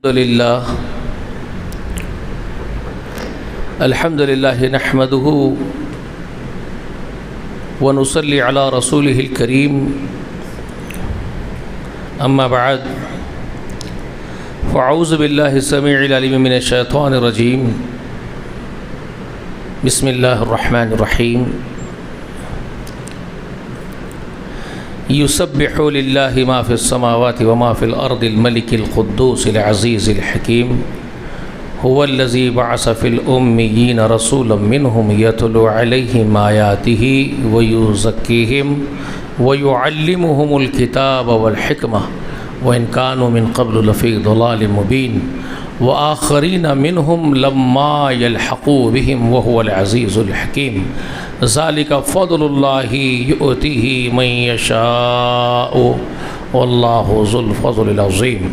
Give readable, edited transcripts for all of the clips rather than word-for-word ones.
الحمد لله نحمده ونصلي على رسوله الكريم أما بعد فأعوذ بالله السميع العليم من الشيطان الرجيم بسم الله الرحمن الرحيم يسبح لله ما في السماوات وما في الأرض الملك القدوس العزيز الحكيم هو الذي بعث في الأميين رسولا منهم يتلو عليهم آياته ويزكيهم ويعلمهم الكتاب والحكمة وإن كانوا من قبل لفي ضلال مبين وآخرين منهم لما يلحقوا بهم وهو العزيز الحكيم ذلك فضل الله يؤتيه من يشاء والله ذو الفضل العظيم۔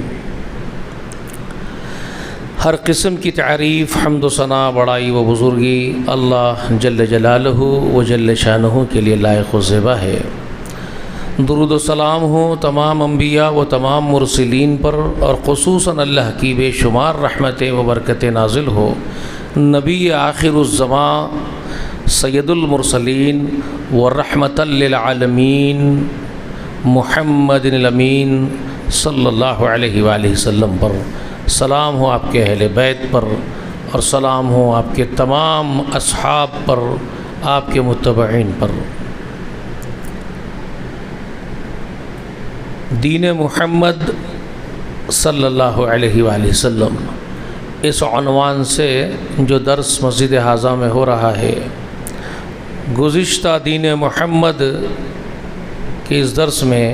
ہر قسم کی تعریف، حمد و ثنا، بڑائی و بزرگی اللہ جل جلالہ و جل شانہ کے لیے لائق و زیبا ہے۔ درود و سلام ہو تمام انبیاء و تمام مرسلین پر، اور خصوصاً اللہ کی بے شمار رحمتیں و برکتیں نازل ہو نبی آخر الزمان سید المرسلین و رحمۃ للعالمین محمد الامین صلی اللہ علیہ وآلہ وسلم پر۔ سلام ہو آپ کے اہل بیت پر، اور سلام ہو آپ کے تمام اصحاب پر، آپ کے متبعین پر۔ دین محمد صلی اللہ علیہ وآلہ وسلم، اس عنوان سے جو درس مسجد حاضہ میں ہو رہا ہے، گزشتہ دین محمد کے اس درس میں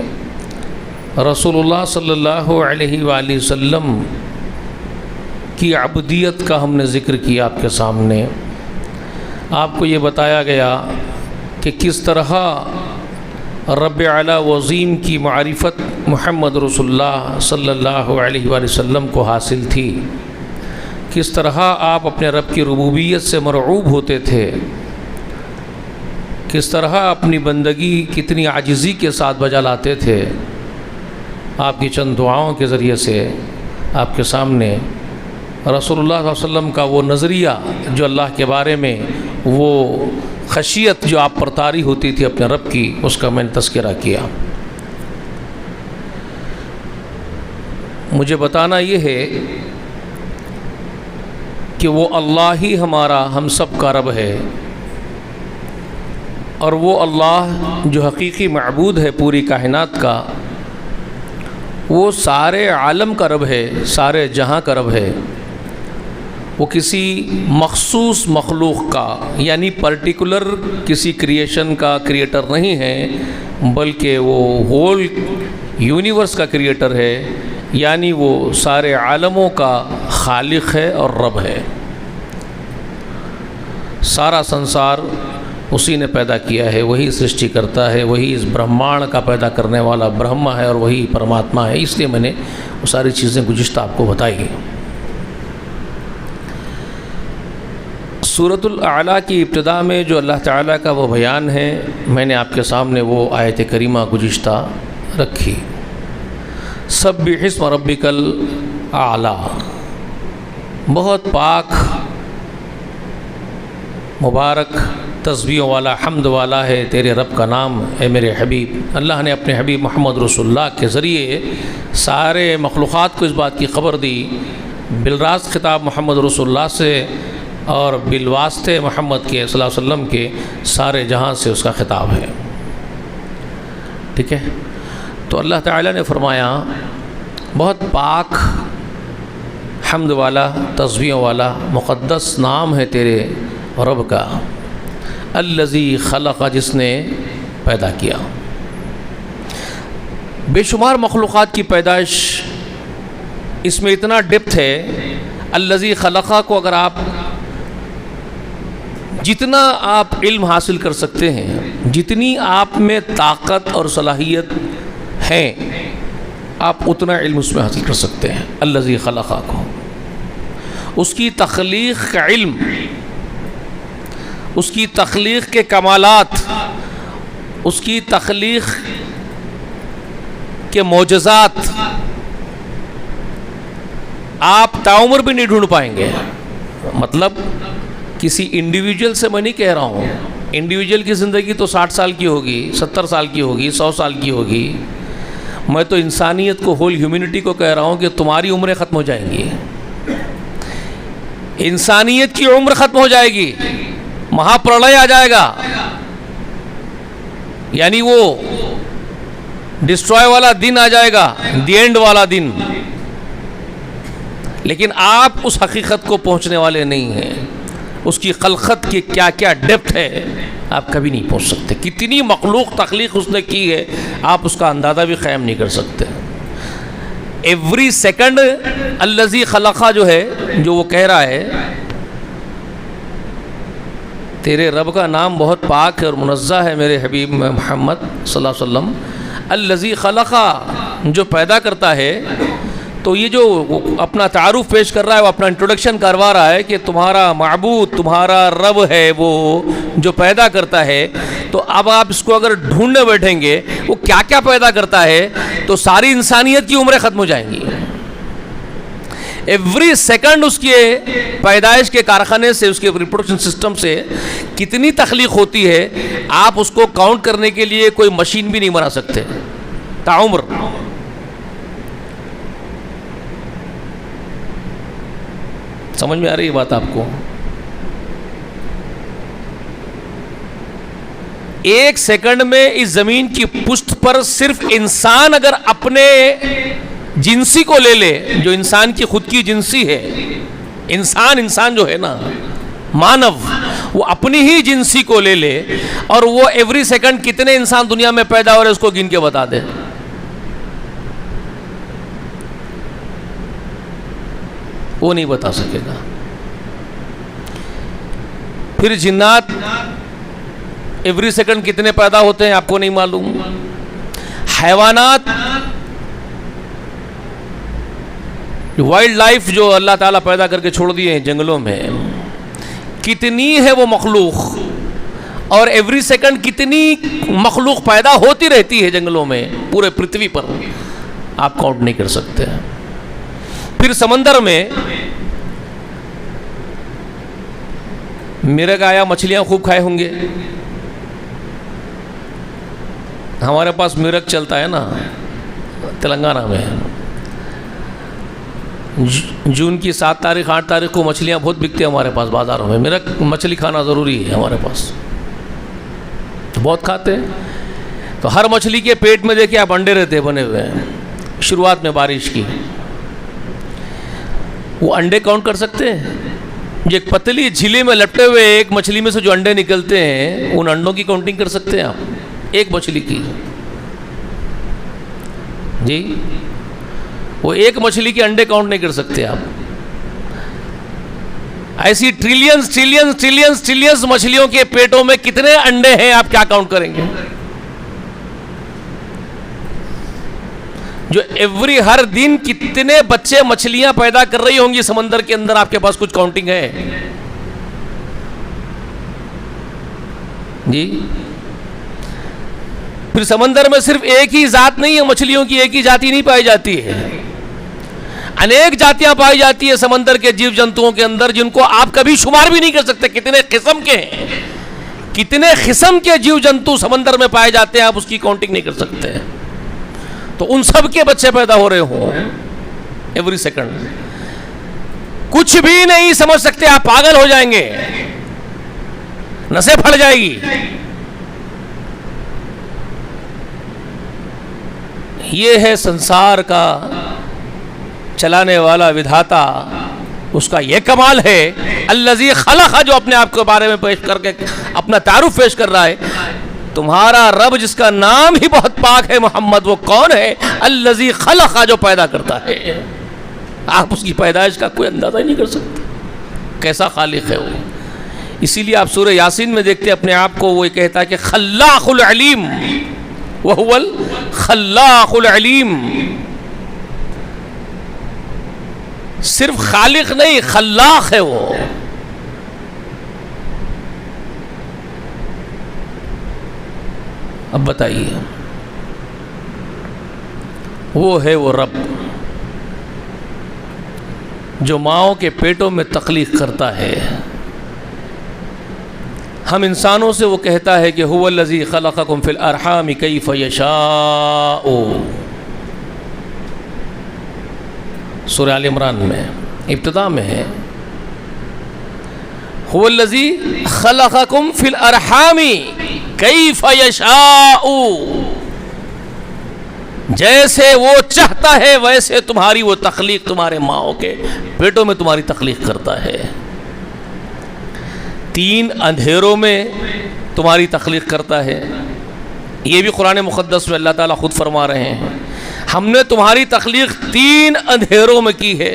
رسول اللہ صلی اللہ علیہ وآلہ وسلم کی عبدیت کا ہم نے ذکر کیا آپ کے سامنے۔ آپ کو یہ بتایا گیا کہ کس طرح رب اعلی و عظیم کی معرفت محمد رسول اللہ صلی اللہ علیہ وآلہ وسلم کو حاصل تھی، کس طرح آپ اپنے رب کی ربوبیت سے مرعوب ہوتے تھے، کس طرح اپنی بندگی کتنی عاجزی کے ساتھ بجا لاتے تھے۔ آپ کی چند دعاؤں کے ذریعے سے آپ کے سامنے رسول اللہ صلی اللہ علیہ وسلم کا وہ نظریہ جو اللہ کے بارے میں، وہ خشیت جو آپ پر طاری ہوتی تھی اپنے رب کی، اس کا میں نے تذکرہ کیا۔ مجھے بتانا یہ ہے کہ وہ اللہ ہی ہمارا ہم سب کا رب ہے، اور وہ اللہ جو حقیقی معبود ہے پوری کائنات کا، وہ سارے عالم کا رب ہے، سارے جہاں کا رب ہے۔ وہ کسی مخصوص مخلوق کا، یعنی پرٹیکولر کسی کریشن کا کریٹر نہیں ہے، بلکہ وہ ہول یونیورس کا کریٹر ہے، یعنی وہ سارے عالموں کا خالق ہے اور رب ہے۔ سارا سنسار اسی نے پیدا کیا ہے، وہی سرشٹی کرتا ہے، وہی اس برہمانڈ کا پیدا کرنے والا برہما ہے، اور وہی پرماتما ہے۔ اس لیے میں نے وہ ساری چیزیں گزشتہ آپ کو بتائی ہیں۔ سورۃ الاعلیٰ کی ابتدا میں جو اللہ تعالیٰ کا وہ بیان ہے، میں نے آپ کے سامنے وہ آیت کریمہ گزشتہ رکھی۔ سبح اسم ربک الاعلیٰ، بہت پاک، مبارک، تسبیحوں والا، حمد والا ہے تیرے رب کا نام اے میرے حبیب۔ اللہ نے اپنے حبیب محمد رسول اللہ کے ذریعے سارے مخلوقات کو اس بات کی خبر دی۔ بالراست خطاب محمد رسول اللہ سے، اور بالواسطے محمد کے صلی اللہ علیہ وسلم کے سارے جہاں سے اس کا خطاب ہے۔ ٹھیک ہے، تو اللہ تعالیٰ نے فرمایا بہت پاک، حمد والا، تسبیحوں والا، مقدس نام ہے تیرے رب کا، الذی خلق، جس نے پیدا کیا۔ بے شمار مخلوقات کی پیدائش، اس میں اتنا ڈیپتھ ہے۔ الذی خلق کو اگر آپ جتنا آپ علم حاصل کر سکتے ہیں، جتنی آپ میں طاقت اور صلاحیت ہے، آپ اتنا علم اس میں حاصل کر سکتے ہیں۔ الذی خلق کو، اس کی تخلیق کا علم، اس کی تخلیق کے کمالات، اس کی تخلیق کے معجزات آپ تعمر بھی نہیں ڈھونڈ پائیں گے. مطلب کسی انڈیویجول سے میں نہیں کہہ رہا ہوں, انڈیویجول کی زندگی تو 60 سال کی ہوگی, 70 سال کی ہوگی, 100 سال کی ہوگی. میں تو انسانیت کو, ہول ہیومینٹی کو کہہ رہا ہوں کہ تمہاری عمریں ختم ہو جائیں گی, انسانیت کی عمر ختم ہو جائے گی, مہا پرلے آ جائے گا, یعنی وہ ڈسٹروائے والا دن آ جائے گا, دی اینڈ والا دن. لیکن آپ اس حقیقت کو پہنچنے والے نہیں ہیں. اس کی خلقت کی کیا کیا ڈیپتھ ہے آپ کبھی نہیں پہنچ سکتے. کتنی مخلوق تخلیق اس نے کی ہے آپ اس کا اندازہ بھی قائم نہیں کر سکتے. ایوری سیکنڈ الذی خلقہ جو ہے, جو وہ کہہ رہا ہے, تیرے رب کا نام بہت پاک ہے اور منزہ ہے میرے حبیب محمد صلی اللہ علیہ وسلم. الذی خلقہ, جو پیدا کرتا ہے. تو یہ جو اپنا تعارف پیش کر رہا ہے, وہ اپنا انٹروڈکشن کروا رہا ہے کہ تمہارا معبود, تمہارا رب ہے وہ جو پیدا کرتا ہے. تو اب آپ اس کو اگر ڈھونڈنے بیٹھیں گے وہ کیا کیا پیدا کرتا ہے تو ساری انسانیت کی عمریں ختم ہو جائیں گی. ایوری سیکنڈ اس کے پیدائش کے کارخانے سے, اس کے ریپروڈکشن سسٹم سے کتنی تخلیق ہوتی ہے آپ اس کو کاؤنٹ کرنے کے لیے کوئی مشین بھی نہیں بنا سکتے. تعمر. سمجھ میں آ رہی ہے بات آپ کو؟ ایک سیکنڈ میں اس زمین کی پشت پر صرف انسان اگر اپنے جنسی کو لے لے, جو انسان کی خود کی جنسی ہے, انسان جو ہے نا, مانو, وہ اپنی ہی جنسی کو لے لے اور وہ ایوری سیکنڈ کتنے انسان دنیا میں پیدا ہو رہے اس کو گن کے بتا دے. وہ نہیں بتا سکے گا. پھر جنات ایوری سیکنڈ کتنے پیدا ہوتے ہیں آپ کو نہیں معلوم. حیوانات, وائلڈ لائف جو اللہ تعالیٰ پیدا کر کے چھوڑ دیے ہیں جنگلوں میں, کتنی ہے وہ مخلوق, اور ایوری سیکنڈ کتنی مخلوق پیدا ہوتی رہتی ہے جنگلوں میں پورے پرتھوی پر, آپ کاؤنٹ نہیں کر سکتے. پھر سمندر میں مرغ آیا, مچھلیاں خوب کھائے ہوں گے. ہمارے پاس مرغ چلتا ہے نا تلنگانہ میں, جون کی 7 تاریخ 8 تاریخ کو مچھلیاں بہت بکتے ہیں ہمارے پاس بازاروں میں. مرغ مچھلی کھانا ضروری ہے ہمارے پاس, بہت کھاتے ہیں. تو ہر مچھلی کے پیٹ میں دیکھیں آپ انڈے رہتے بنے ہوئے ہیں. شروعات میں بارش کی, وہ انڈے کاؤنٹ کر سکتے ہیں؟ جو ایک پتلی جھیلے میں لپٹے ہوئے ایک مچھلی میں سے جو انڈے نکلتے ہیں, ان انڈوں کی کاؤنٹنگ کر سکتے ہیں آپ ایک مچھلی کی؟ جی, وہ ایک مچھلی کے انڈے کاؤنٹ نہیں کر سکتے آپ. ایسی ٹریلینز ٹریلینز ٹریلینز ٹریلینز مچھلیوں کے پیٹوں میں کتنے انڈے ہیں آپ کیا کاؤنٹ کریں گے؟ جو ایوری ہر دن کتنے بچے مچھلیاں پیدا کر رہی ہوں گی سمندر کے اندر, آپ کے پاس کچھ کاؤنٹنگ ہے؟ جی. پھر سمندر میں صرف ایک ہی ذات نہیں ہے, مچھلیوں کی ایک ہی ذاتی نہیں پائی جاتی ہے, انیک ذاتیاں پائی جاتی ہے سمندر کے جیو جنتوؤں کے اندر, جن کو آپ کبھی شمار بھی نہیں کر سکتے کتنے قسم کے ہیں. کتنے قسم کے جیو جنتو سمندر میں پائے جاتے ہیں, آپ اس کی کاؤنٹنگ نہیں کر سکتے. تو ان سب کے بچے پیدا ہو رہے ہوں ایوری سیکنڈ, کچھ بھی نہیں سمجھ سکتے آپ, پاگل ہو جائیں گے, نسیں پھٹ جائے گی. یہ ہے سنسار کا چلانے والا ودھاتا, اس کا یہ کمال ہے. الذی خلق, جو اپنے آپ کے بارے میں پیش کر کے اپنا تعارف پیش کر رہا ہے. تمہارا رب جس کا نام ہی بہت پاک ہے محمد, وہ کون ہے؟ الذی خلق, جو پیدا کرتا ہے. آپ اس کی پیدائش کا کوئی اندازہ ہی نہیں کر سکتے کیسا خالق ہے وہ. اسی لیے آپ سورہ یاسین میں دیکھتے اپنے آپ کو, وہ کہتا ہے کہ خلاق العلیم, وہو الخلاق العلیم. صرف خالق نہیں, خلاق ہے وہ. اب بتائیے, وہ ہے وہ رب جو ماؤں کے پیٹوں میں تخلیق کرتا ہے. ہم انسانوں سے وہ کہتا ہے کہ هو الذی خلقکم فی الارحام کیف یشاء. سورہ آل عمران میں ابتدا میں ہے هو الذی خلقکم فی الارحام کیف یشاء. جیسے وہ چاہتا ہے ویسے تمہاری وہ تخلیق تمہارے ماؤں کے پیٹوں میں تمہاری تخلیق کرتا ہے. 3 اندھیروں میں تمہاری تخلیق کرتا ہے. یہ بھی قرآن مقدس میں اللہ تعالیٰ خود فرما رہے ہیں ہم نے تمہاری تخلیق 3 اندھیروں میں کی ہے.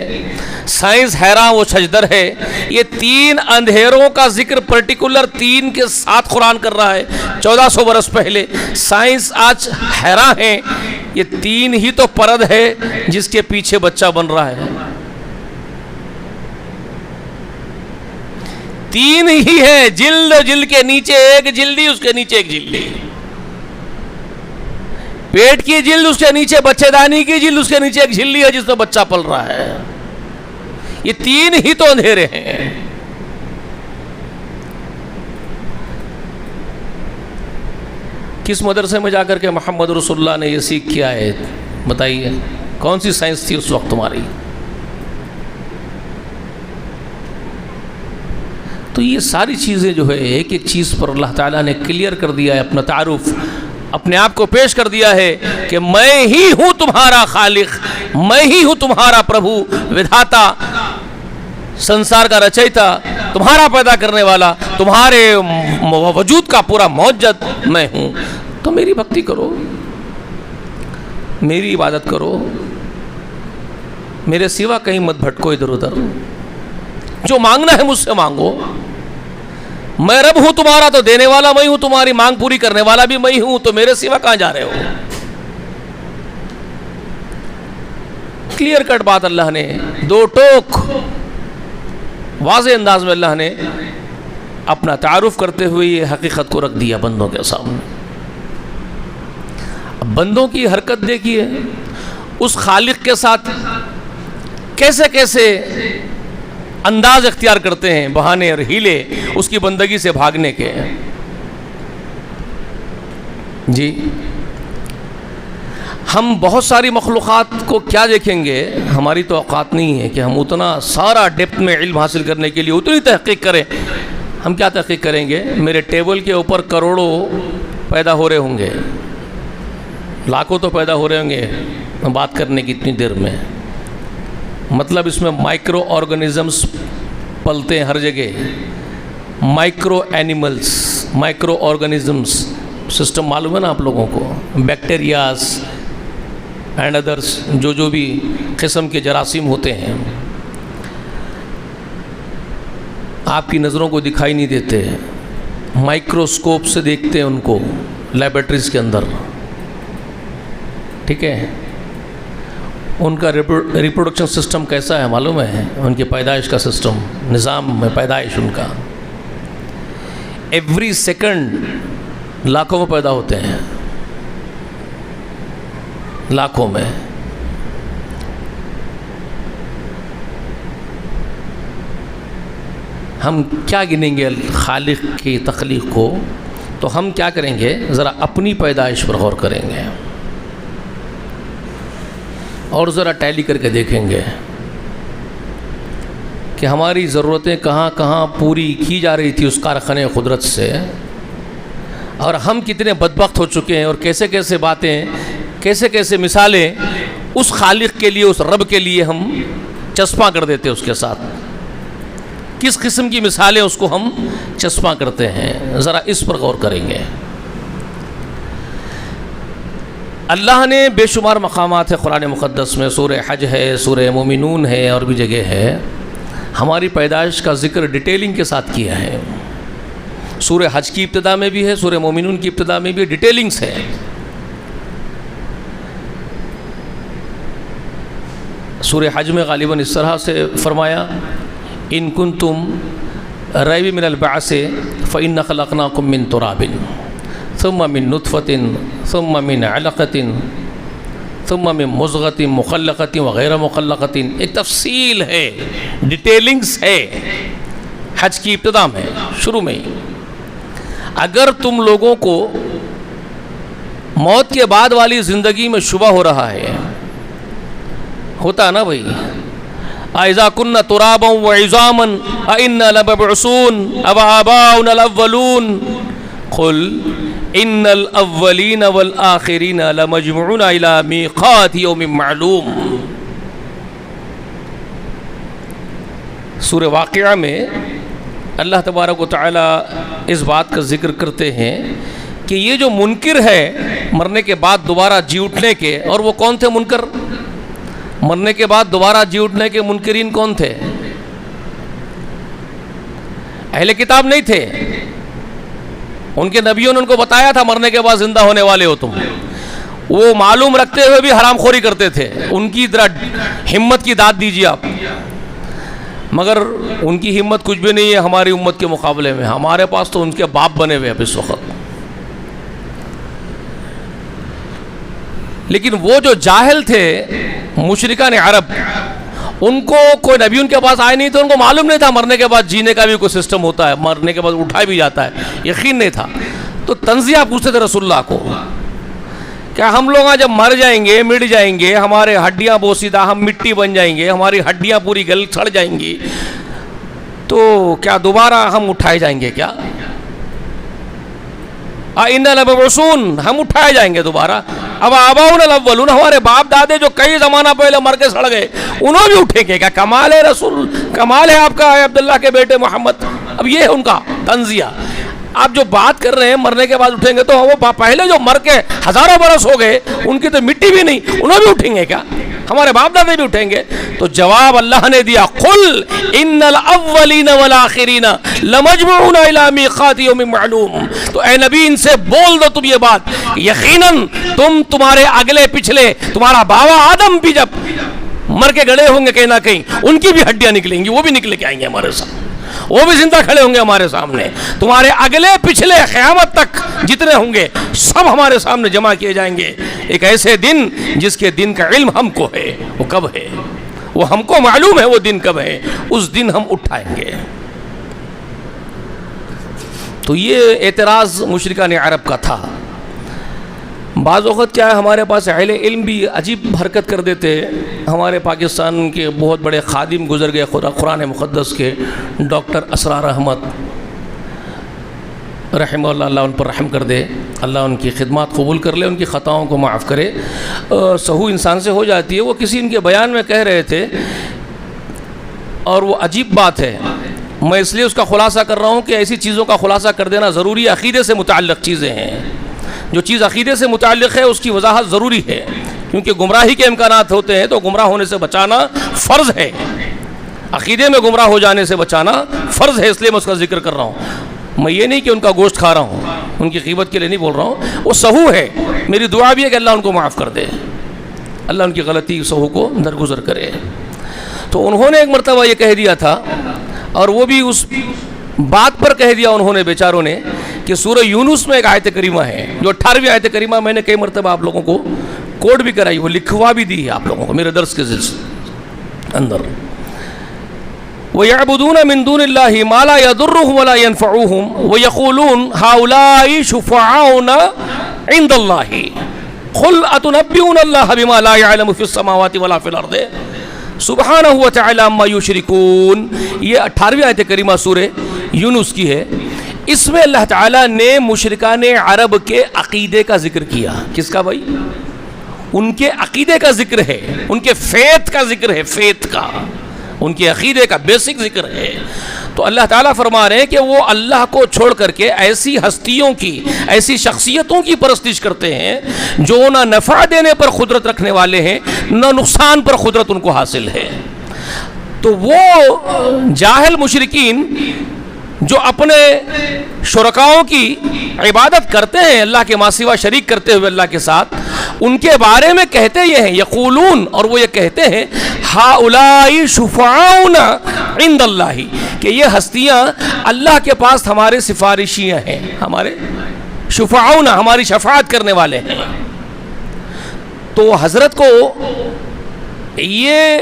سائنس حیران و شجدر ہے. یہ 3 اندھیروں کا ذکر پرٹیکولر 3 کے ساتھ قرآن کر رہا ہے 1400 برس پہلے. سائنس آج حیران ہے یہ 3 ہی تو پرد ہے جس کے پیچھے بچہ بن رہا ہے. 3 ہی ہے. جلد کے نیچے ایک جلدی اس کے نیچے ایک جلدی. پیٹ کی جلد اس کے نیچے بچے دانی کی جلد اس کے نیچے ایک جھلی ہے جس میں بچہ پل رہا ہے. یہ 3 ہی تو اندھیرے ہیں. کس مدرسے میں جا کر کے محمد رسول اللہ نے یہ سیکھ کیا ہے بتائیے؟ کون سی سائنس تھی اس وقت تمہاری؟ تو یہ ساری چیزیں جو ہے ایک ایک چیز پر اللہ تعالیٰ نے کلیئر کر دیا ہے. اپنا تعارف اپنے آپ کو پیش کر دیا ہے کہ میں ہی ہوں تمہارا خالق, میں ہی ہوں تمہارا پربھو ودھاتا, سنسار کا رچیتا, تمہارا پیدا کرنے والا, تمہارے وجود کا پورا موجد میں ہوں. تو میری بھکتی کرو, میری عبادت کرو, میرے سوا کہیں مت بھٹکو ادھر ادھر. جو مانگنا ہے مجھ سے مانگو. میں رب ہوں تمہارا تو دینے والا میں ہوں, تمہاری مانگ پوری کرنے والا بھی میں ہوں, تو میرے سوا کہاں جا رہے ہو؟ کلیئر کٹ بات اللہ نے 2 ٹوک واضح انداز میں اللہ نے اپنا تعارف کرتے ہوئے یہ حقیقت کو رکھ دیا بندوں کے سامنے. اب بندوں کی حرکت دیکھیے, اس خالق کے ساتھ کیسے کیسے انداز اختیار کرتے ہیں, بہانے اور ہیلے اس کی بندگی سے بھاگنے کے. جی ہم بہت ساری مخلوقات کو کیا دیکھیں گے, ہماری تو اوقات نہیں ہے کہ ہم اتنا سارا ڈیپتھ میں علم حاصل کرنے کے لیے اتنی تحقیق کریں. ہم کیا تحقیق کریں گے؟ میرے ٹیبل کے اوپر کروڑوں پیدا ہو رہے ہوں گے, لاکھوں تو پیدا ہو رہے ہوں گے بات کرنے کی اتنی دیر میں. مطلب اس میں مائکرو آرگنزمز پلتے ہیں ہر جگہ, micro animals, micro organisms system معلوم ہے نا آپ لوگوں کو, بیکٹیریاز اینڈ ادرس جو بھی قسم کے جراثیم ہوتے ہیں آپ کی نظروں کو دکھائی نہیں دیتے, مائکروسکوپ سے دیکھتے ہیں ان کو لیبارٹریز کے اندر. ٹھیک ہے, ان کا ریپروڈکشن سسٹم کیسا ہے معلوم ہے؟ ان کی پیدائش کا سسٹم, نظام میں پیدائش ان کا ایوری سیکنڈ لاکھوں میں پیدا ہوتے ہیں, لاکھوں میں. ہم کیا گنیں گے خالق کی تخلیق کو؟ تو ہم کیا کریں گے, ذرا اپنی پیدائش پر غور کریں گے اور ذرا ٹیلی کر کے دیکھیں گے کہ ہماری ضرورتیں کہاں کہاں پوری کی جا رہی تھی اس کارخانے قدرت سے, اور ہم کتنے بدبخت ہو چکے ہیں, اور کیسے کیسے باتیں, کیسے کیسے مثالیں اس خالق کے لیے, اس رب کے لیے ہم چسپاں کر دیتے اس کے ساتھ. کس قسم کی مثالیں اس کو ہم چسپاں کرتے ہیں, ذرا اس پر غور کریں گے. اللہ نے بے شمار مقامات ہے قرآن مقدس میں, سورہ حج ہے, سورہ مومنون ہے, اور بھی جگہ ہے, ہماری پیدائش کا ذکر ڈیٹیلنگ کے ساتھ کیا ہے. سورہ حج کی ابتدا میں بھی ہے, سورہ مومنون کی ابتدا میں بھی ڈیٹیلنگز ہے. سورہ حج میں غالباً اس طرح سے فرمایا, ان کنتم ریب من البعث فإنا خلقناکم من تراب ثم من نطفة ثم من علقة ثم من مضغۃ مخلقۃ وغیر مخلقۃ، ایک تفصیل ہے، ڈیٹیلنگس ہے حج کی ابتدا میں، شروع میں ہی۔ اگر تم لوگوں کو موت کے بعد والی زندگی میں شبہ ہو رہا ہے، ہوتا ہے نا بھائی، اذا كنا ترابا وعظاما أئنا لمبعوثون أو آباؤنا الأولون قل ان الاولین والآخرین لمجموعون الى میقات یوم معلوم۔ سورہ واقعہ میں اللہ تبارک و تعالی اس بات کا ذکر کرتے ہیں کہ یہ جو منکر ہے مرنے کے بعد دوبارہ جی اٹھنے کے، اور وہ کون تھے منکر؟ مرنے کے بعد دوبارہ جی اٹھنے کے منکرین کون تھے؟ اہل کتاب نہیں تھے، ان کے نبیوں نے ان کو بتایا تھا مرنے کے بعد زندہ ہونے والے ہو تم، وہ معلوم رکھتے ہوئے بھی حرام خوری کرتے تھے۔ ان کی طرح ہمت کی داد دیجیے آپ، مگر ان کی ہمت کچھ بھی نہیں ہے ہماری امت کے مقابلے میں۔ ہمارے پاس تو ان کے باپ بنے ہوئے اب اس وقت۔ لیکن وہ جو جاہل تھے مشرکان عرب، ان کو کوئی نبی ان کے پاس آئے نہیں، تو ان کو معلوم نہیں تھا مرنے کے بعد جینے کا بھی کوئی سسٹم ہوتا ہے، مرنے کے بعد اٹھایا بھی جاتا ہے، یقین نہیں تھا۔ تو تنزیہ پوچھتے تھے رسول اللہ کو، کیا ہم لوگ جب مر جائیں گے، مٹ جائیں گے، ہمارے ہڈیاں بوسیدہ، ہم مٹی بن جائیں گے، ہماری ہڈیاں پوری گل سڑ جائیں گی، تو کیا دوبارہ ہم اٹھائے جائیں گے کیا؟ اِنَّا لَمَبْعُوثُونَ، ہم اٹھائے جائیں گے دوبارہ۔ اب آباؤنا الاولون، ہمارے باپ دادے جو کئی زمانہ پہلے مر کے سڑ گئے، انہوں بھی اٹھیں گے کیا؟ کمال ہے رسول، کمال ہے آپ کا، ہے عبداللہ کے بیٹے محمد۔ اب یہ ہے ان کا تنزیہ۔ آپ جو بات کر رہے ہیں مرنے کے بعد اٹھیں گے، تو وہ پہلے جو مر کے ہزاروں برس ہو گئے، ان کی تو مٹی بھی نہیں، انہوں بھی اٹھیں گے کیا؟ ہمارے باپ دادے بھی اٹھیں گے؟ تو جواب اللہ نے دیا، قل ان الاولین والآخرین لمجموعون الی میقات یوم معلوم۔ تو اے نبی ان سے بول دو تم یہ بات، یقیناً تمہارے اگلے پچھلے، تمہارا بابا آدم بھی جب مر کے گڑے ہوں گے کہیں نہ کہیں، ان کی بھی ہڈیاں نکلیں گی، وہ بھی نکل کے آئیں گے ہمارے سامنے، وہ بھی زندہ کھڑے ہوں گے ہمارے سامنے۔ تمہارے اگلے پچھلے قیامت تک جتنے ہوں گے سب ہمارے سامنے جمع کیے جائیں گے، ایک ایسے دن جس کے دن کا علم ہم کو ہے، وہ کب ہے، وہ ہم کو معلوم ہے وہ دن کب ہے، اس دن ہم اٹھائیں گے۔ تو یہ اعتراض مشرکان عرب کا تھا۔ بعض وقت کیا ہے، ہمارے پاس اہل علم بھی عجیب حرکت کر دیتے۔ ہمارے پاکستان کے بہت بڑے خادم گزر گئے قرآن مقدس کے، ڈاکٹر اسرار احمد رحمہ اللہ، اللہ ان پر رحم کر دے، اللہ ان کی خدمات قبول کر لے، ان کی خطاؤں کو معاف کرے۔ سہو انسان سے ہو جاتی ہے۔ وہ کسی ان کے بیان میں کہہ رہے تھے، اور وہ عجیب بات ہے، میں اس لیے اس کا خلاصہ کر رہا ہوں کہ ایسی چیزوں کا خلاصہ کر دینا ضروری ہے، عقیدے سے متعلق چیزیں ہیں، جو چیز عقیدے سے متعلق ہے اس کی وضاحت ضروری ہے، کیونکہ گمراہی کے امکانات ہوتے ہیں، تو گمراہ ہونے سے بچانا فرض ہے، عقیدے میں گمراہ ہو جانے سے بچانا فرض ہے، اس لیے میں اس کا ذکر کر رہا ہوں۔ میں یہ نہیں کہ ان کا گوشت کھا رہا ہوں، ان کی غیبت کے لیے نہیں بول رہا ہوں، وہ سہو ہے، میری دعا بھی ہے کہ اللہ ان کو معاف کر دے، اللہ ان کی غلطی سہو کو درگزر کرے۔ تو انہوں نے ایک مرتبہ یہ کہہ دیا تھا، اور وہ بھی اس بات پر کہہ دیا انہوں نے بیچاروں نے، کہ سورہ یونس میں ایک آیت کریمہ ہے، جو 18ویں آیت کریمہ میں نے کئی مرتبہ آپ لوگوں کو کوڈ بھی کرائی، وہ لکھوا بھی دی ہے آپ لوگوں کو میرے درس کے اندر۔ وَيَعْبُدُونَ مِن دُونِ اللَّهِ مَا لَا يَضُرُّهُمْ وَلَا يَنفَعُهُمْ وَيَقُولُونَ هَؤُلَاءِ شُفَعَاؤُنَا عِندَ اللَّهِ قُلْ أَتُنَبِّئُونَ اللَّهَ بِمَا لَا يَعْلَمُ فِي السَّمَاوَاتِ وَلَا فِي الْأَرْضِ سبحانہ وتعالی عما یشرکون۔ یہ 18ویں آیت کریمہ سورہ یونس کی ہے۔ اس میں اللہ تعالیٰ نے مشرکان عرب کے عقیدے کا ذکر کیا۔ کس کا بھائی؟ ان کے عقیدے کا ذکر ہے، ان کے فیت کا ذکر ہے، فیت کا، ان کے عقیدے کا بیسک ذکر ہے۔ تو اللہ تعالیٰ فرما رہے ہیں کہ وہ اللہ کو چھوڑ کر کے ایسی ہستیوں کی، ایسی شخصیتوں کی پرستش کرتے ہیں جو نہ نفع دینے پر قدرت رکھنے والے ہیں، نہ نقصان پر قدرت ان کو حاصل ہے۔ تو وہ جاہل مشرکین جو اپنے شرکاؤں کی عبادت کرتے ہیں اللہ کے ماں سوا شریک کرتے ہوئے اللہ کے ساتھ، ان کے بارے میں کہتے یہ ہیں، یقولون، اور وہ یہ کہتے ہیں، ہؤلاء شفعاؤنا عند اللہ، کہ یہ ہستیاں اللہ کے پاس ہمارے سفارشیاں ہیں، ہمارے شفعاؤنا، ہماری شفاعت کرنے والے ہیں۔ تو حضرت کو یہ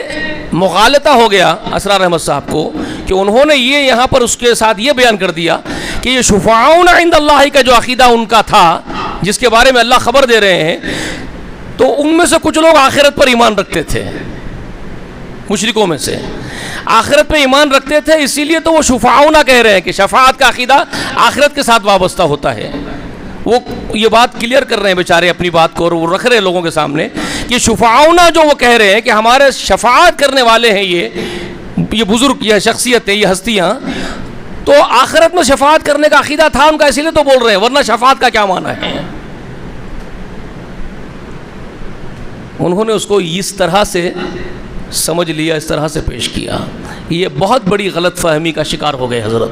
مغالطہ ہو گیا اسرار احمد صاحب کو کہ انہوں نے یہ یہاں پر اس کے ساتھ یہ بیان کر دیا کہ یہ شفاعون عند اللہ کا جو عقیدہ ان کا تھا جس کے بارے میں اللہ خبر دے رہے ہیں، تو ان میں سے کچھ لوگ آخرت پر ایمان رکھتے تھے، مشرکوں میں سے آخرت پہ ایمان رکھتے تھے، اسی لیے تو وہ شفاعون کہہ رہے ہیں کہ شفاعت کا عقیدہ آخرت کے ساتھ وابستہ ہوتا ہے۔ وہ یہ بات کلیئر کر رہے ہیں بیچارے اپنی بات کو، اور وہ رکھ رہے ہیں لوگوں کے سامنے کہ شفاعون جو وہ کہہ رہے ہیں کہ ہمارے شفاعت کرنے والے ہیں یہ بزرگ، یہ شخصیتیں، یہ ہستیاں، تو آخرت میں شفاعت کرنے کا عقیدہ تھا ان کا، اسی لیے تو بول رہے ہیں، ورنہ شفاعت کا کیا معنی ہے؟ انہوں نے اس کو اس طرح سے سمجھ لیا، اس طرح سے پیش کیا، یہ بہت بڑی غلط فہمی کا شکار ہو گئے حضرت۔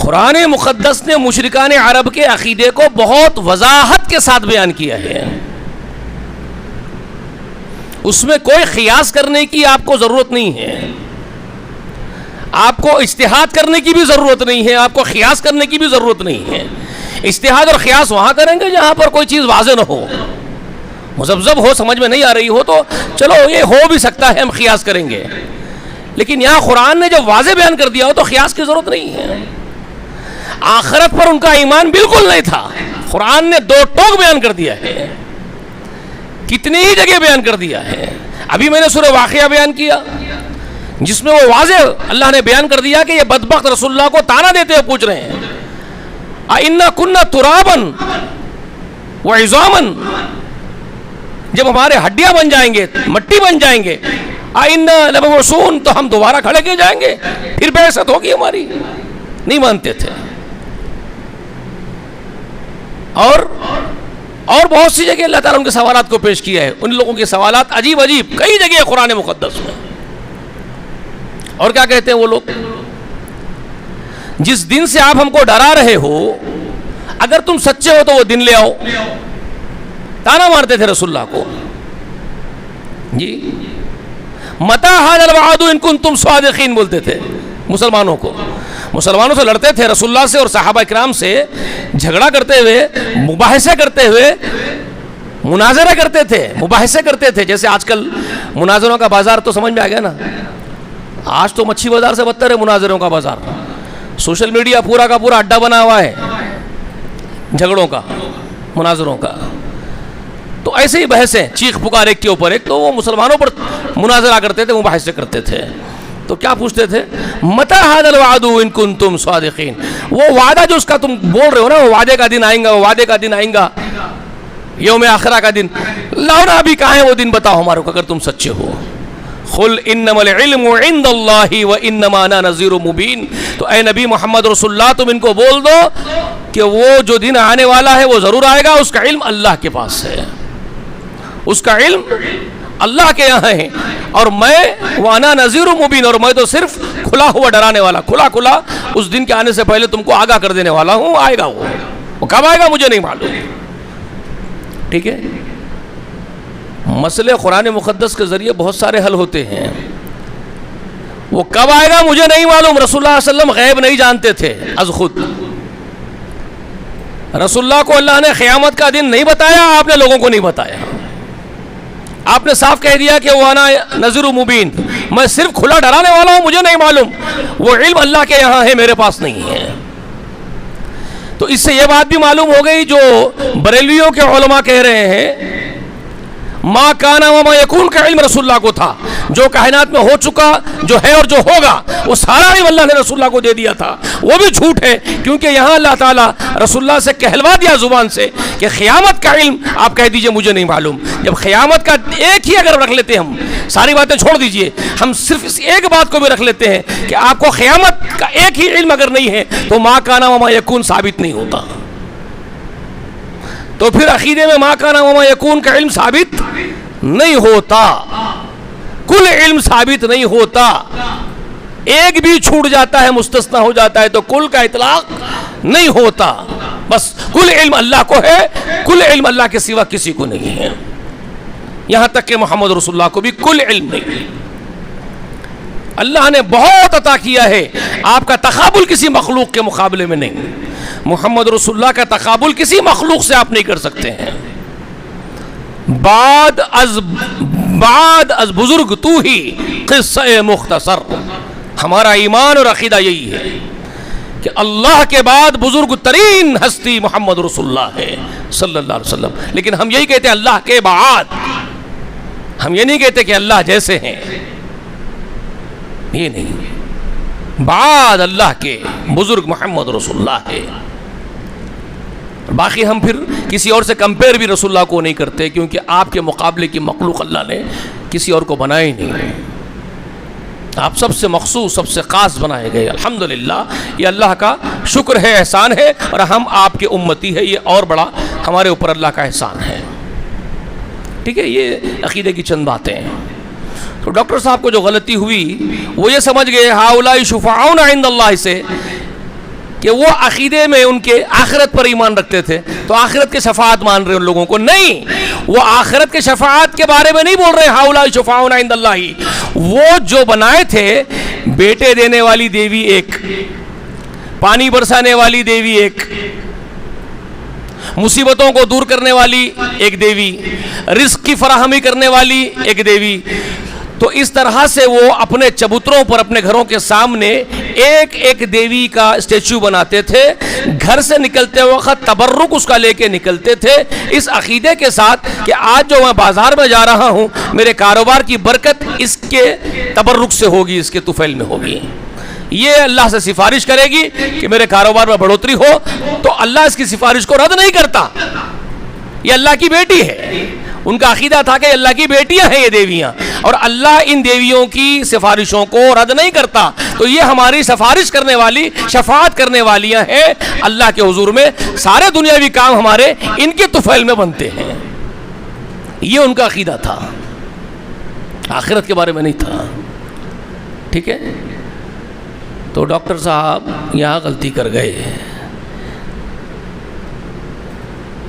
قرآن مقدس نے مشرکان عرب کے عقیدے کو بہت وضاحت کے ساتھ بیان کیا ہے، اس میں کوئی قیاس کرنے کی آپ کو ضرورت نہیں ہے، آپ کو اجتہاد کرنے کی بھی ضرورت نہیں ہے، آپ کو قیاس کرنے کی بھی ضرورت نہیں ہے۔ اجتہاد اور قیاس وہاں کریں گے جہاں پر کوئی چیز واضح نہ ہو، مذبذب ہو، سمجھ میں نہیں آ رہی ہو تو چلو یہ ہو بھی سکتا ہے، ہم قیاس کریں گے، لیکن یہاں قرآن نے جب واضح بیان کر دیا ہو تو قیاس کی ضرورت نہیں ہے۔ آخرت پر ان کا ایمان بالکل نہیں تھا، قرآن نے دو ٹوک بیان کر دیا ہے، کتنی ہی جگہ بیان کر دیا ہے۔ ابھی میں نے سورہ واقعہ بیان کیا جس میں وہ واضح اللہ نے بیان کر دیا کہ یہ بدبخت رسول اللہ کو تانا دیتے ہوئے پوچھ رہے ہیں اِنَّا كُنَّا تُرَابًا وَعِظَامًا، جب ہمارے ہڈیاں بن جائیں گے، مٹی بن جائیں گے، اِنَّا لَمَبْعُوثُونَ، تو ہم دوبارہ کھڑے کیے جائیں گے، پھر بعثت ہوگی ہماری۔ نہیں مانتے تھے۔ اور بہت سی جگہ اللہ تعالیٰ ان کے سوالات کو پیش کیا ہے، ان لوگوں کے سوالات عجیب عجیب کئی جگہ قرآن مقدس میں۔ اور کیا کہتے ہیں وہ لوگ؟ جس دن سے آپ ہم کو ڈرا رہے ہو، اگر تم سچے ہو تو وہ دن لے آؤ۔ تانا مارتے تھے رسول اللہ کو، جی متی ھذا الوعد ان کنتم صادقین بولتے تھے مسلمانوں کو، مسلمانوں سے لڑتے تھے، رسول اللہ سے اور صحابہ کرام سے جھگڑا کرتے ہوئے، مباحثے کرتے ہوئے، مناظرہ کرتے تھے، مباحثے کرتے تھے۔ جیسے آج کل مناظروں کا بازار تو سمجھ میں آ گیا نا، آج تو مچھی بازار سے بدتر ہے مناظروں کا بازار، سوشل میڈیا پورا کا پورا اڈا بنا ہوا ہے جھگڑوں کا، مناظروں کا۔ تو ایسے ہی بحثیں چیخ پکار ایک کے اوپر ایک، تو وہ مسلمانوں پر مناظرہ کرتے تھے، مباحثے کرتے تھے۔ تو کیا پوچھتے تھے؟ متی ھذا الوعد ان کنتم صادقین، وہ وعدہ جو اس کا تم بول رہے ہو نا، وہ وعدے کا دن آئیں گا، وہ وعدے کا دن آئیں گا، یوم آخرہ کا دن، لاؤ نا ابھی کہاں ہے وہ دن، بتاؤ ہمارے کو اگر تم سچے ہو۔ قل انما العلم عند اللہ وانما انا نذیر مبین، تو اے نبی محمد رسول اللہ تم ان کو بول دو کہ وہ جو دن آنے والا ہے وہ ضرور آئے گا، اس کا علم اللہ کے پاس ہے، اس کا علم اللہ کے یہاں ہے، اور میں وانا نذیر مبین، اور میں تو صرف کھلا ہوا ڈرانے والا، کھلا اس دن کے آنے سے پہلے تم کو آگاہ کر دینے والا ہوں۔ آئے گا وہ کب آئے گا مجھے نہیں معلوم، ٹھیک ہے۔ مسئلے قرآن مقدس کے ذریعے بہت سارے حل ہوتے ہیں، وہ کب آئے گا مجھے نہیں معلوم۔ رسول اللہ صلی اللہ علیہ وسلم غیب نہیں جانتے تھے از خود، رسول اللہ کو اللہ نے قیامت کا دن نہیں بتایا، آپ نے لوگوں کو نہیں بتایا، آپ نے صاف کہہ دیا کہ وانا نذیر مبین، میں صرف کھلا ڈرانے والا ہوں، مجھے نہیں معلوم، وہ علم اللہ کے یہاں ہے، میرے پاس نہیں ہے۔ تو اس سے یہ بات بھی معلوم ہو گئی جو بریلویوں کے علماء کہہ رہے ہیں ما کان وما یکون کا علم رسول اللہ کو تھا، جو کائنات میں ہو چکا، جو ہے اور جو ہوگا، وہ سارا علم اللہ نے رسول اللہ کو دے دیا تھا، وہ بھی جھوٹ ہے، کیونکہ یہاں اللہ تعالیٰ رسول اللہ سے کہلوا دیا زبان سے کہ قیامت کا علم آپ کہہ دیجئے مجھے نہیں معلوم۔ جب قیامت کا ایک ہی اگر رکھ لیتے ہم، ساری باتیں چھوڑ دیجئے، ہم صرف اس ایک بات کو بھی رکھ لیتے ہیں کہ آپ کو قیامت کا ایک ہی علم اگر نہیں ہے تو ما کان وما یکون ثابت نہیں ہوتا۔ تو پھر عقیدے میں ما کان وما یکون کا علم ثابت نہیں ہوتا، کل علم ثابت نہیں ہوتا، ایک بھی چھوٹ جاتا ہے، مستثنا ہو جاتا ہے تو کل کا اطلاق نہیں ہوتا۔ بس کل علم اللہ کو ہے، کل علم اللہ کے سوا کسی کو نہیں ہے، یہاں تک کہ محمد رسول اللہ کو بھی کل علم نہیں۔ اللہ نے بہت عطا کیا ہے، آپ کا تقابل کسی مخلوق کے مقابلے میں نہیں۔ محمد رسول اللہ کا تقابل کسی مخلوق سے آپ نہیں کر سکتے ہیں. بعد از بزرگ تو ہی قصہ مختصر. ہمارا ایمان اور عقیدہ یہی ہے کہ اللہ کے بعد بزرگ ترین ہستی محمد رسول اللہ ہے صلی اللہ علیہ وسلم. لیکن ہم یہی کہتے ہیں اللہ کے بعد، ہم یہ نہیں کہتے کہ اللہ جیسے ہیں، یہ نہیں. بعد اللہ کے بزرگ محمد رسول اللہ ہے. باقی ہم پھر کسی اور سے کمپیئر بھی رسول اللہ کو نہیں کرتے، کیونکہ آپ کے مقابلے کی مخلوق اللہ نے کسی اور کو بنایا ہی نہیں. آپ سب سے مخصوص، سب سے خاص بنائے گئے. الحمدللہ یہ اللہ کا شکر ہے، احسان ہے، اور ہم آپ کے امتی ہے، یہ اور بڑا ہمارے اوپر اللہ کا احسان ہے. ٹھیک ہے، یہ عقیدے کی چند باتیں ہیں. تو ڈاکٹر صاحب کو جو غلطی ہوئی وہ یہ سمجھ گئے ہؤلاء شفعاؤنا عند اللہ سے، کہ وہ عقیدے میں ان کے آخرت پر ایمان رکھتے تھے تو آخرت کے شفاعت مان رہے ان لوگوں کو. نہیں، وہ آخرت کے شفاعت کے بارے میں نہیں بول رہے ہؤلاء شفعاؤنا عند اللہ. وہ جو بنائے تھے بیٹے دینے والی دیوی ایک، پانی برسانے والی دیوی ایک، مصیبتوں کو دور کرنے والی ایک دیوی، رزق کی فراہمی کرنے والی ایک دیوی. تو اس طرح سے وہ اپنے چبوتروں پر اپنے گھروں کے سامنے ایک ایک دیوی کا اسٹیچو بناتے تھے. گھر سے نکلتے وقت تبرک اس کا لے کے نکلتے تھے، اس عقیدے کے ساتھ کہ آج جو میں بازار میں جا رہا ہوں میرے کاروبار کی برکت اس کے تبرک سے ہوگی، اس کے طفیل میں ہوگی. یہ اللہ سے سفارش کرے گی کہ میرے کاروبار میں بڑھوتری ہو، تو اللہ اس کی سفارش کو رد نہیں کرتا. یہ اللہ کی بیٹی ہے. ان کا عقیدہ تھا کہ اللہ کی بیٹیاں ہیں یہ دیویاں، اور اللہ ان دیویوں کی سفارشوں کو رد نہیں کرتا. تو یہ ہماری سفارش کرنے والی، شفاعت کرنے والیاں ہیں اللہ کے حضور میں. سارے دنیاوی کام ہمارے ان کے طفیل میں بنتے ہیں. یہ ان کا عقیدہ تھا، آخرت کے بارے میں نہیں تھا. ٹھیک ہے، تو ڈاکٹر صاحب یہاں غلطی کر گئے.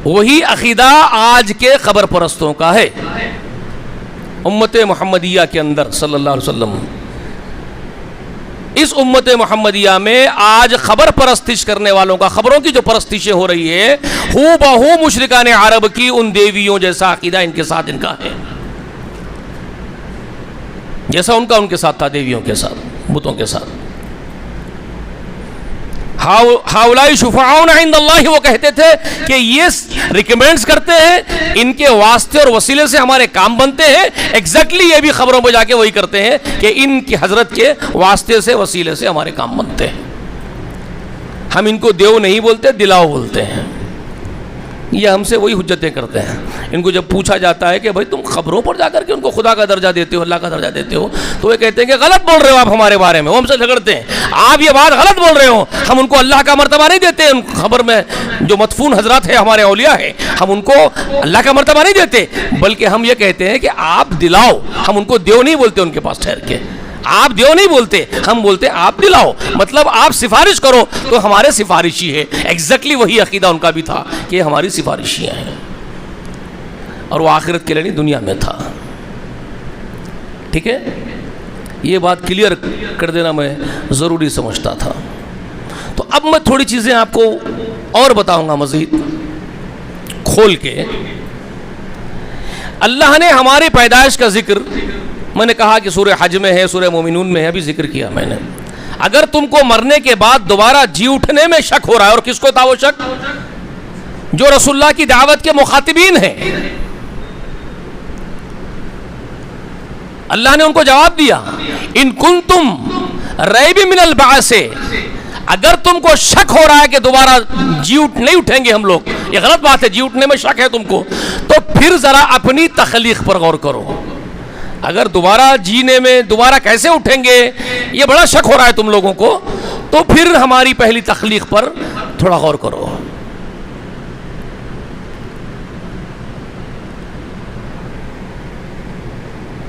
وہی عقیدہ آج کے قبر پرستوں کا ہے. امت محمدیہ کے اندر صلی اللہ علیہ وسلم، اس امت محمدیہ میں آج خبر پرستش کرنے والوں کا، خبروں کی جو پرستشیں ہو رہی ہے، ہو بہو مشرکان عرب کی ان دیویوں جیسا عقیدہ ان کے ساتھ ان کا ہے، جیسا ان کے ساتھ تھا، دیویوں کے ساتھ، بتوں کے ساتھ. ہؤلاء شفعاؤنا عند اللہ، وہ کہتے تھے کہ یہ ریکمینڈز کرتے ہیں، ان کے واسطے اور وسیلے سے ہمارے کام بنتے ہیں. ایگزیکٹلی یہ بھی خبروں میں جا کے وہی کرتے ہیں کہ ان کی حضرت کے واسطے سے، وسیلے سے ہمارے کام بنتے ہیں. ہم ان کو دیو نہیں بولتے، دلاؤ بولتے ہیں. یہ ہم سے وہی حجتیں کرتے ہیں. ان کو جب پوچھا جاتا ہے کہ بھائی تم خبروں پر جا کر کے ان کو خدا کا درجہ دیتے ہو، اللہ کا درجہ دیتے ہو، تو وہ کہتے ہیں کہ غلط بول رہے ہو آپ ہمارے بارے میں. وہ ہم سے جھگڑتے ہیں، آپ یہ بات غلط بول رہے ہو، ہم ان کو اللہ کا مرتبہ نہیں دیتے. ان خبر میں جو مدفون حضرات ہیں، ہمارے اولیاء ہیں، ہم ان کو اللہ کا مرتبہ نہیں دیتے، بلکہ ہم یہ کہتے ہیں کہ آپ دلاؤ. ہم ان کو دیو نہیں بولتے، ان کے پاس ٹھہر کے آپ دیو نہیں بولتے، ہم بولتے آپ دلاؤ. مطلب آپ سفارش کرو تو ہمارے سفارشی ہے. ایگزیکٹلی وہی عقیدہ ان کا بھی تھا کہ یہ ہماری سفارشیاں ہیں، اور وہ آخرت کے لیے نہیں، دنیا میں تھا. ٹھیک ہے، یہ بات کلیئر کر دینا میں ضروری سمجھتا تھا. تو اب میں تھوڑی چیزیں آپ کو اور بتاؤں گا مزید کھول کے. اللہ نے ہماری پیدائش کا ذکر، میں نے کہا کہ سورہ حج میں ہے، سورہ مومنون میں ہے، ابھی ذکر کیا میں نے. اگر تم کو مرنے کے بعد دوبارہ جی اٹھنے میں شک ہو رہا ہے، اور کس کو تھا وہ شک؟ جو رسول اللہ کی دعوت کے مخاطبین ہیں. اللہ نے ان کو جواب دیا، ان کنتم ریب من البعث، اگر تم کو شک ہو رہا ہے کہ دوبارہ جی نہیں اٹھیں گے ہم لوگ، یہ غلط بات ہے، جی اٹھنے میں شک ہے تم کو، تو پھر ذرا اپنی تخلیق پر غور کرو. اگر دوبارہ جینے میں دوبارہ کیسے اٹھیں گے یہ بڑا شک ہو رہا ہے تم لوگوں کو، تو پھر ہماری پہلی تخلیق پر تھوڑا غور کرو.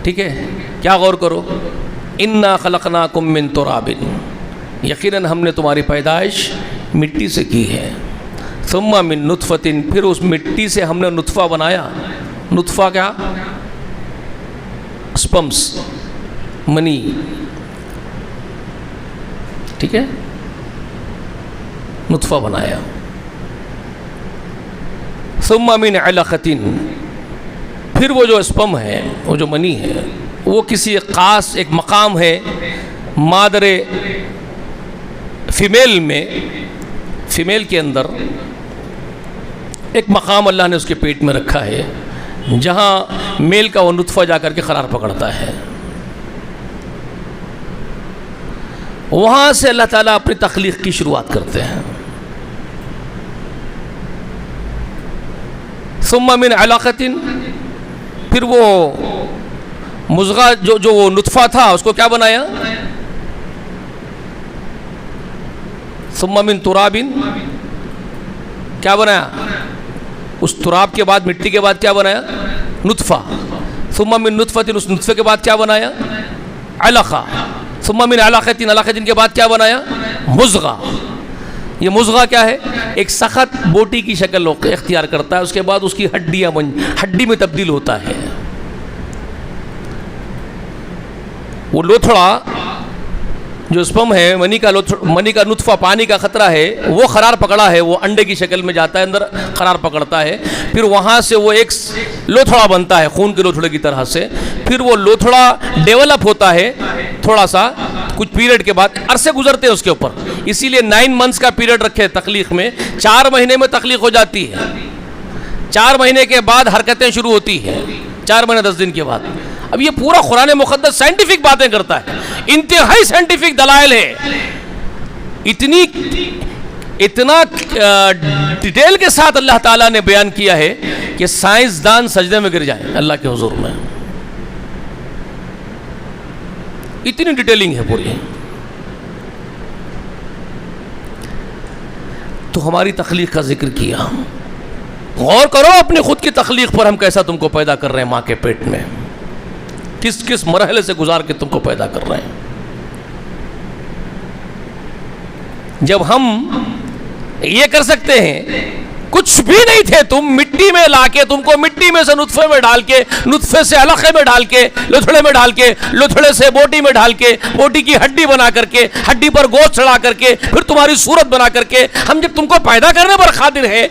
ٹھیک ہے، کیا غور کرو؟ انا خلقناکم من تراب، یقیناً ہم نے تمہاری پیدائش مٹی سے کی ہے. ثم من نطفۃ، پھر اس مٹی سے ہم نے نطفہ بنایا. نطفہ کیا؟ اسپمس، منی. ٹھیک ہے، نطفہ بنایا. ثم من علقۃ، پھر وہ جو اسپم ہے، وہ جو منی ہے، وہ کسی خاص ایک مقام ہے مادر فیمیل میں، فیمیل کے اندر ایک مقام اللہ نے اس کے پیٹ میں رکھا ہے جہاں میل کا وہ نطفہ جا کر کے قرار پکڑتا ہے. وہاں سے اللہ تعالیٰ اپنی تخلیق کی شروعات کرتے ہیں. ثم من علقۃ، پھر وہ مضغہ جو وہ نطفہ تھا اس کو کیا بنایا؟ ثم من تراب، کیا بنایا؟ اس تراب کے بعد، مٹی کے بعد کیا بنایا؟ نطفہ. ثم من نطفۃ، اس نطفے کے بعد کیا بنایا؟ علقہ. ثم من علقۃ، علقۃ کے بعد کیا بنایا؟ مضغہ. یہ مضغہ کیا ہے؟ ایک سخت بوٹی کی شکل اختیار کرتا ہے، اس کے بعد اس کی ہڈی میں تبدیل ہوتا ہے. وہ لوتھڑا جو اسپم ہے، منی کا نطفہ، پانی کا خطرہ ہے، وہ قرار پکڑا ہے، وہ انڈے کی شکل میں جاتا ہے، اندر قرار پکڑتا ہے. پھر وہاں سے وہ ایک لوتھڑا بنتا ہے خون کے لوتھڑے کی طرح سے. پھر وہ لوتھڑا ڈیولپ ہوتا ہے تھوڑا سا، کچھ پیریڈ کے بعد عرصے گزرتے ہیں اس کے اوپر. اسی لیے 9 months کا پیریڈ رکھے تخلیق میں. 4 مہینے میں تخلیق ہو جاتی ہے. 4 مہینے کے بعد حرکتیں شروع ہوتی ہیں، 4 مہینے 10 دن کے بعد. اب یہ پورا قرآن مقدس سائنٹیفک باتیں کرتا ہے، انتہائی سائنٹیفک دلائل ہے. اتنا ڈیٹیل کے ساتھ اللہ تعالیٰ نے بیان کیا ہے کہ سائنسدان سجدے میں گر جائیں اللہ کے حضور میں. اتنی ڈیٹیلنگ ہے پوری. تو ہماری تخلیق کا ذکر کیا. غور کرو اپنی خود کی تخلیق پر، ہم کیسا تم کو پیدا کر رہے ہیں ماں کے پیٹ میں، کس کس مرحلے سے گزار کے تم کو پیدا کر رہے ہیں. جب ہم یہ کر سکتے ہیں، کچھ بھی نہیں تھے تم، مٹی میں لا کے تم کو مٹی میں سے نطفے میں ڈال کے، نطفے سے علقے میں ڈال کے، لوتھڑے میں ڈال کے، لوتھڑے سے بوٹی میں ڈال کے، بوٹی کی ہڈی بنا کر کے، ہڈی پر گوشت چڑھا کر کے، پھر تمہاری صورت بنا کر کے، ہم جب تم کو پیدا کرنے پر قادر ہیں،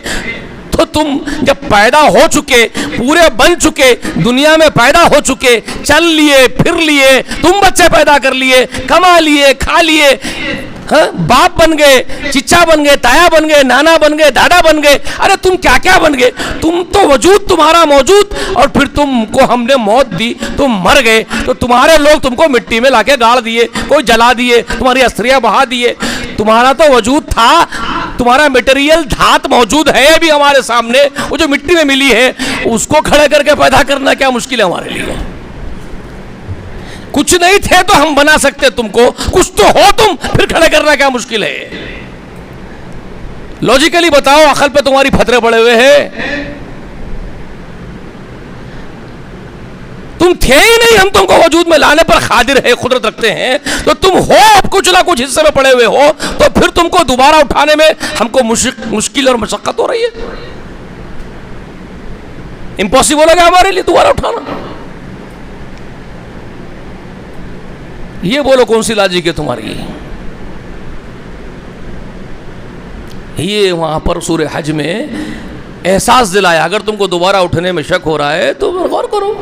تو تم جب پیدا ہو چکے، پورے بن چکے، دنیا میں پیدا ہو چکے، چل لیے، پھر لیے، تم بچے پیدا کر لیے، کما لیے، کھا لیے، باپ بن گئے، چچا بن گئے، تایا بن گئے، نانا بن گئے، دادا بن گئے. ارے تم کیا کیا بن گئے. تم تو وجود تمہارا موجود، اور پھر تم کو ہم نے موت دی، تم مر گئے. تو تمہارے لوگ تم کو مٹی میں لا کے گاڑ دیے، کوئی جلا دیے، تمہاری استھریاں بہا دیے. تمہارا تو وجود تھا، تمہارا میٹیریل دھات موجود ہے ابھی ہمارے سامنے. وہ جو مٹی میں ملی ہے اس کو کھڑے کر کے پیدا کرنا کیا مشکل ہے ہمارے لیے. کچھ نہیں تھے تو ہم بنا سکتے تم کو، کچھ تو ہو تم، پھر کھڑے کرنا کیا مشکل ہے. لوجیکلی بتاؤ، عقل پہ تمہاری پھترے پڑے ہوئے ہیں. تم تھے ہی نہیں، ہم تم کو وجود میں لانے پر قادر ہے، قدرت رکھتے ہیں. تو تم ہو اب کچھ نہ کچھ حصے میں پڑے ہوئے ہو، تو پھر تم کو دوبارہ اٹھانے میں ہم کو مشکل اور مشقت ہو رہی ہے. امپاسبل ہے ہمارے لیے دوبارہ اٹھانا. یہ بولو کون سی لاجک ہے تمہاری. یہ وہاں پر سورہ حج میں احساس دلایا. اگر تم کو دوبارہ اٹھنے میں شک ہو رہا ہے تو غور کرو.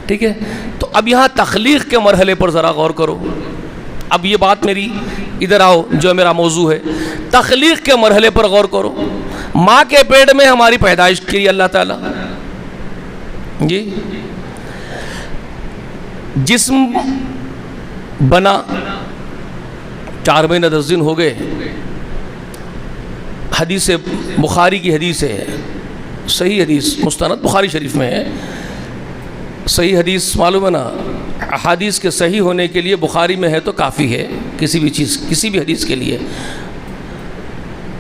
ٹھیک ہے. تو اب یہاں تخلیق کے مرحلے پر ذرا غور کرو. اب یہ بات میری ادھر آؤ جو میرا موضوع ہے. تخلیق کے مرحلے پر غور کرو. ماں کے پیٹ میں ہماری پیدائش کی اللہ تعالیٰ. جی جسم بنا، 4 مہینے 10 دن ہو گئے. حدیث بخاری کی حدیث ہے، صحیح حدیث، مستند بخاری شریف میں ہے. صحیح حدیث معلوم ہے نا، احادیث کے صحیح ہونے کے لیے بخاری میں ہے تو کافی ہے کسی بھی چیز، کسی بھی حدیث کے لیے.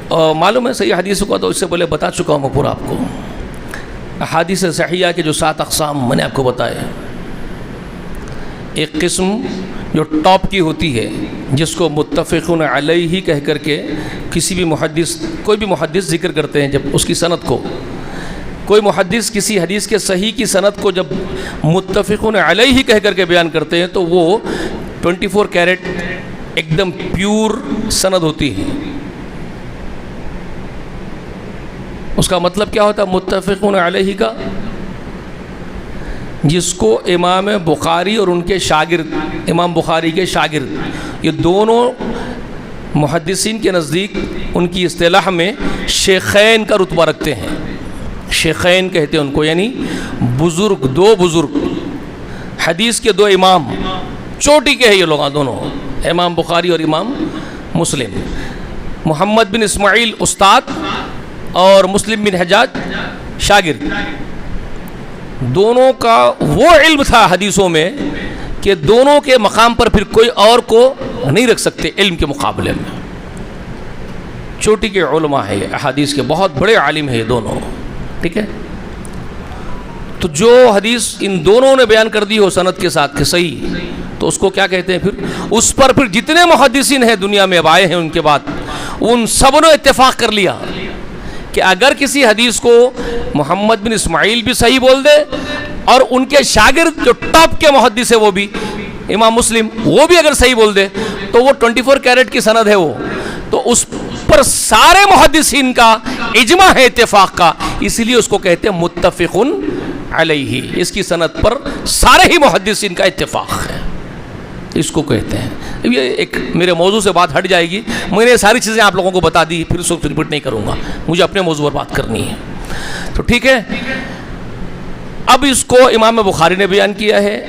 اور معلوم ہے صحیح حدیث کو تو اس سے پہلے بتا چکا ہوں میں پورا آپ کو. احادیث صحیحہ کے جو 7 اقسام میں نے آپ کو بتائے. ایک قسم جو ٹاپ کی ہوتی ہے، جس کو متفقون علیہ کہہ کر کے کسی بھی محدث، کوئی بھی محدث ذکر کرتے ہیں، جب اس کی سند کو، کوئی محدث کسی حدیث کے صحیح کی سند کو جب متفقون علیہ کہہ کر کے بیان کرتے ہیں تو وہ 24 کیرٹ ایک دم پیور سند ہوتی ہے. اس کا مطلب کیا ہوتا ہے متفقون علیہ کا؟ جس کو امام بخاری اور ان کے شاگرد، امام بخاری کے شاگرد، یہ دونوں محدثین کے نزدیک ان کی اصطلاح میں شیخین کا رتبہ رکھتے ہیں. شیخین کہتے ہیں ان کو، یعنی بزرگ، دو بزرگ، حدیث کے دو امام، چوٹی کے ہیں یہ لوگ دونوں، امام بخاری اور امام مسلم. محمد بن اسماعیل استاد اور مسلم بن حجاج شاگرد. دونوں کا وہ علم تھا حدیثوں میں کہ دونوں کے مقام پر پھر کوئی اور کو نہیں رکھ سکتے علم کے مقابلے میں. چوٹی کے علماء ہیں، احادیث کے بہت بڑے عالم ہیں یہ دونوں. ٹھیک ہے، تو جو حدیث ان دونوں نے بیان کر دی ہو سند کے ساتھ کہ صحیح، تو اس کو کیا کہتے ہیں پھر؟ اس پر پھر جتنے محدثین ہیں دنیا میں اب آئے ہیں ان کے بعد، ان سب نے اتفاق کر لیا کہ اگر کسی حدیث کو محمد بن اسماعیل بھی صحیح بول دے اور ان کے شاگرد جو ٹاپ کے محدث ہے وہ بھی امام مسلم، وہ بھی اگر صحیح بول دے تو وہ 24 کیرٹ کی سند ہے وہ، تو اس پر سارے محدثین کا اجماع ہے، اتفاق کا، اس لیے اس کو کہتے ہیں متفقن علیہ. اس کی سند پر سارے ہی محدثین کا اتفاق ہے، اس کو کہتے ہیں. یہ ایک میرے موضوع سے بات ہٹ جائے گی، میں نے ساری چیزیں آپ لوگوں کو بتا دی، پھر اس کو ریپیٹ نہیں کروں گا، مجھے اپنے موضوع پر بات کرنی ہے. تو ٹھیک ہے، اب اس کو امام بخاری نے بیان کیا ہے،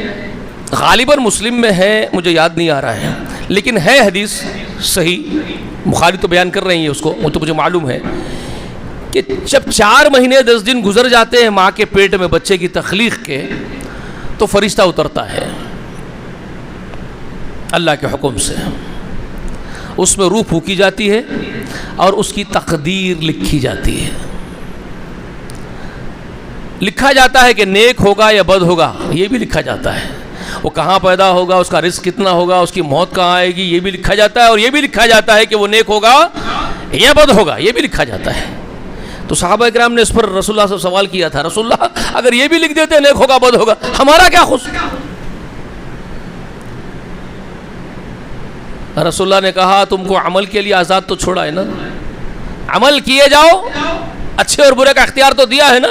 غالباً مسلم میں ہے، مجھے یاد نہیں آ رہا ہے، لیکن ہے حدیث صحیح. بخاری تو بیان کر رہی ہیں اس کو، وہ تو مجھے معلوم ہے کہ جب 4 مہینے 10 دن گزر جاتے ہیں ماں کے پیٹ میں بچے کی تخلیق کے، تو فرشتہ اترتا ہے اللہ کے حکم سے، اس میں روح پھونکی جاتی ہے اور اس کی تقدیر لکھی جاتی ہے. لکھا جاتا ہے کہ نیک ہوگا یا بد ہوگا، یہ بھی لکھا جاتا ہے. وہ کہاں پیدا ہوگا، اس کا رزق کتنا ہوگا، اس کی موت کہاں آئے گی، یہ بھی لکھا جاتا ہے. اور یہ بھی لکھا جاتا ہے کہ وہ نیک ہوگا یا بد ہوگا، یہ بھی لکھا جاتا ہے. تو صحابہ کرام نے اس پر رسول اللہ سے سوال کیا تھا، رسول اللہ اگر یہ بھی لکھ دیتے نیک ہوگا بد ہوگا، ہمارا کیا قصور؟ رسول اللہ نے کہا تم کو عمل کے لیے آزاد تو چھوڑا ہے نا، عمل کیے جاؤ، اچھے اور برے کا اختیار تو دیا ہے نا،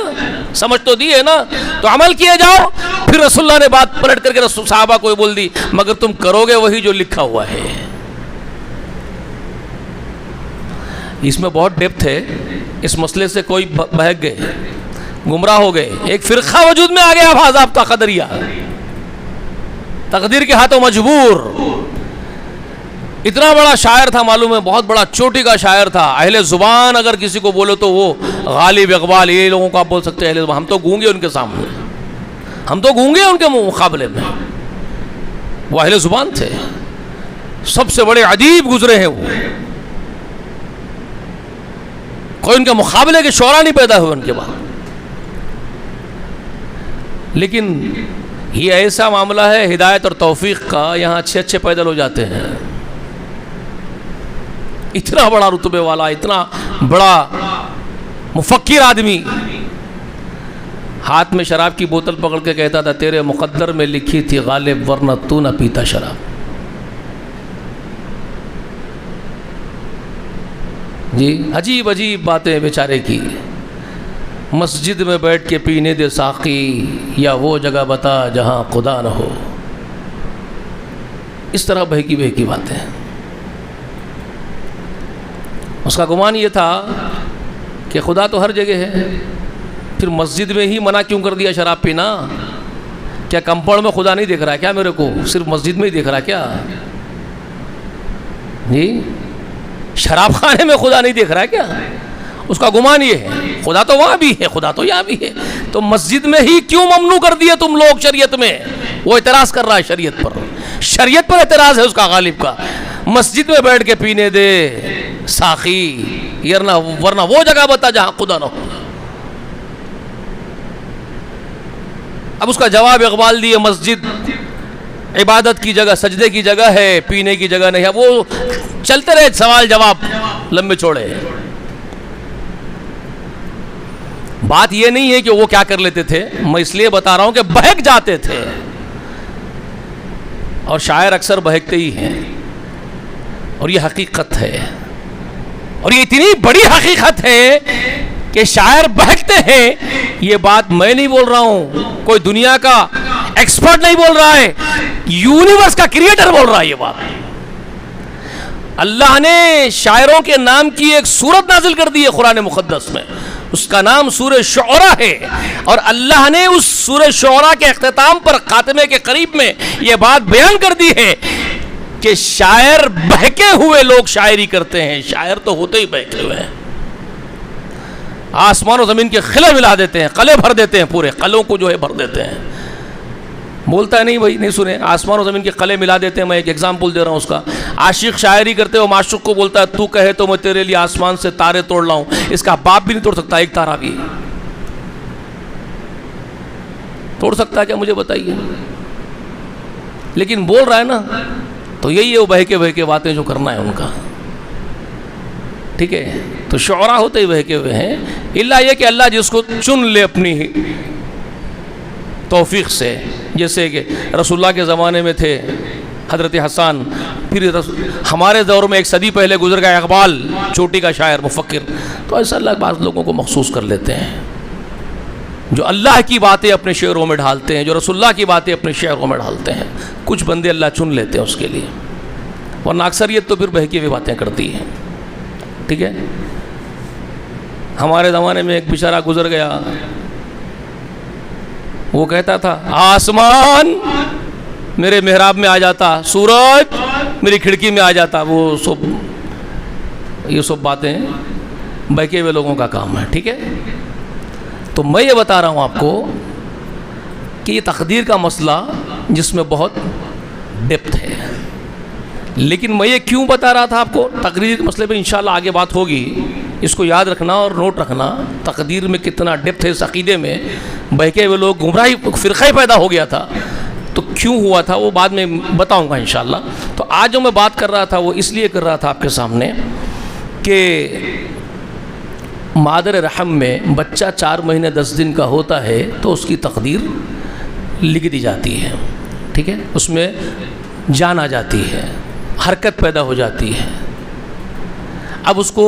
سمجھ تو دی ہے نا، تو عمل کیے جاؤ. پھر رسول اللہ نے بات پلٹ کر کے صحابہ کو بول دی مگر تم کرو گے وہی جو لکھا ہوا ہے. اس میں بہت ڈیپتھ ہے، اس مسئلے سے کوئی بہک گئے، گمراہ ہو گئے، ایک فرقہ وجود میں آ گیا باضابطہ قدریہ، تقدیر کے ہاتھوں مجبور. اتنا بڑا شاعر تھا، معلوم ہے بہت بڑا چوٹی کا شاعر تھا، اہل زبان اگر کسی کو بولو تو وہ غالب اقبال، یہ لوگوں کو آپ بول سکتے ہیں اہل زبان. ہم تو گونگے ان کے سامنے، ہم تو گونگے ان کے مقابلے میں، وہ اہل زبان تھے، سب سے بڑے ادیب گزرے ہیں وہ، کوئی ان کے مقابلے کے شعرا نہیں پیدا ہوئے ان کے بعد. لیکن یہ ایسا معاملہ ہے ہدایت اور توفیق کا، یہاں اچھے پیدل ہو جاتے ہیں. اتنا بڑا رتبے والا، اتنا بڑا مفکر آدمی، ہاتھ میں شراب کی بوتل پکڑ کے کہتا تھا تیرے مقدر میں لکھی تھی غالب ورنہ تو نہ پیتا شراب. جی عجیب عجیب باتیں بیچارے کی. مسجد میں بیٹھ کے پینے دے ساقی، یا وہ جگہ بتا جہاں خدا نہ ہو. اس طرح بہکی باتیں. اس کا گمان یہ تھا کہ خدا تو ہر جگہ ہے، پھر مسجد میں ہی منع کیوں کر دیا شراب پینا؟ کیا کمپاؤنڈ میں خدا نہیں دیکھ رہا ہے کیا میرے کو؟ صرف مسجد میں ہی دیکھ رہا ہے کیا؟ جی شراب خانے میں خدا نہیں دیکھ رہا ہے کیا؟ اس کا گمان یہ ہے خدا تو وہاں بھی ہے، خدا تو یہاں بھی ہے، تو مسجد میں ہی کیوں ممنوع کر دیے تم لوگ شریعت میں؟ وہ اعتراض کر رہا ہے شریعت پر اعتراض ہے اس کا غالب کا. مسجد میں بیٹھ کے پینے دے ساقی، ورنہ وہ جگہ بتا جہاں خدا نہ ہو. اب اس کا جواب اقبال دیے مسجد عبادت کی جگہ، سجدے کی جگہ ہے، پینے کی جگہ نہیں ہے. وہ چلتے رہے سوال جواب لمبے چوڑے. بات یہ نہیں ہے کہ وہ کیا کر لیتے تھے، میں اس لیے بتا رہا ہوں کہ بہک جاتے تھے، اور شاعر اکثر بہکتے ہی ہیں، اور یہ حقیقت ہے. اور یہ اتنی بڑی حقیقت ہے کہ شاعر بہکتے ہیں، یہ بات میں نہیں بول رہا ہوں، کوئی دنیا کا ایکسپرٹ نہیں بول رہا ہے، یونیورس کا کریٹر بول رہا ہے یہ بات۔ اللہ نے شاعروں کے نام کی ایک سورت نازل کر دی ہے قرآن مقدس میں، اس کا نام سورہ شعراء ہے، اور اللہ نے اس سورہ شعراء کے اختتام پر خاتمے کے قریب میں یہ بات بیان کر دی ہے کہ شاعر بہکے ہوئے لوگ شاعری کرتے ہیں، شاعر تو ہوتے ہی بہکے ہوئے ہیں، آسمان و زمین کے قلعے ملا دیتے ہیں، قلعے بھر دیتے ہیں، پورے قلعوں کو جو ہے بھر دیتے ہیں۔ بولتا ہے نہیں بھائی، نہیں سنے، آسمان و زمین کے قلعے ملا دیتے ہیں۔ میں ایک ایگزامپل دے رہا ہوں اس کا، عاشق شاعری کرتے ہو، معشوق کو بولتا ہے تو کہے تو میں تیرے لیے آسمان سے تارے توڑ لاؤں، اس کا باپ بھی نہیں توڑ سکتا، ایک تارا بھی توڑ سکتا ہے کیا؟ مجھے بتائیے، لیکن بول رہا ہے نا، تو یہی ہے وہ بہکے بہکے باتیں جو کرنا ہے ان کا، ٹھیک ہے؟ تو شعراء ہوتے ہی بہکے ہوئے ہیں، اللہ یہ کہ اللہ جس کو چن لے اپنی توفیق سے، جیسے کہ رسول اللہ کے زمانے میں تھے حضرت حسان، پھر ہمارے دور میں ایک صدی پہلے گزر گیا اقبال، چوٹی کا شاعر مفکر، تو ایسا اللہ بعض لوگوں کو مخصوص کر لیتے ہیں جو اللہ کی باتیں اپنے شعروں میں ڈھالتے ہیں، جو رسول اللہ کی باتیں اپنے شعروں میں ڈھالتے ہیں، کچھ بندے اللہ چن لیتے ہیں اس کے لیے، ورنہ اکثریت تو پھر بہکی ہوئی باتیں کرتی ہے، ٹھیک ہے؟ ہمارے زمانے میں ایک بیچارہ گزر گیا، وہ کہتا تھا آسمان میرے محراب میں آ جاتا، سورج میری کھڑکی میں آ جاتا، وہ یہ سب باتیں بہکے ہوئے لوگوں کا کام ہے، ٹھیک ہے؟ تو میں یہ بتا رہا ہوں آپ کو کہ یہ تقدیر کا مسئلہ جس میں بہت ڈیپتھ ہے، لیکن میں یہ کیوں بتا رہا تھا آپ کو، تقدیر کے مسئلے پہ انشاءاللہ آگے بات ہوگی، اس کو یاد رکھنا اور نوٹ رکھنا، تقدیر میں کتنا ڈیپتھ ہے اس عقیدے میں، بہکے ہوئے لوگ گمراہی فرقہ پیدا ہو گیا تھا، تو کیوں ہوا تھا وہ بعد میں بتاؤں گا انشاءاللہ۔ تو آج جو میں بات کر رہا تھا وہ اس لیے کر رہا تھا آپ کے سامنے کہ مادر رحم میں بچہ 4 مہینے 10 دن کا ہوتا ہے تو اس کی تقدیر لکھ دی جاتی ہے، ٹھیک ہے؟ اس میں جان آ جاتی ہے، حرکت پیدا ہو جاتی ہے، اب اس کو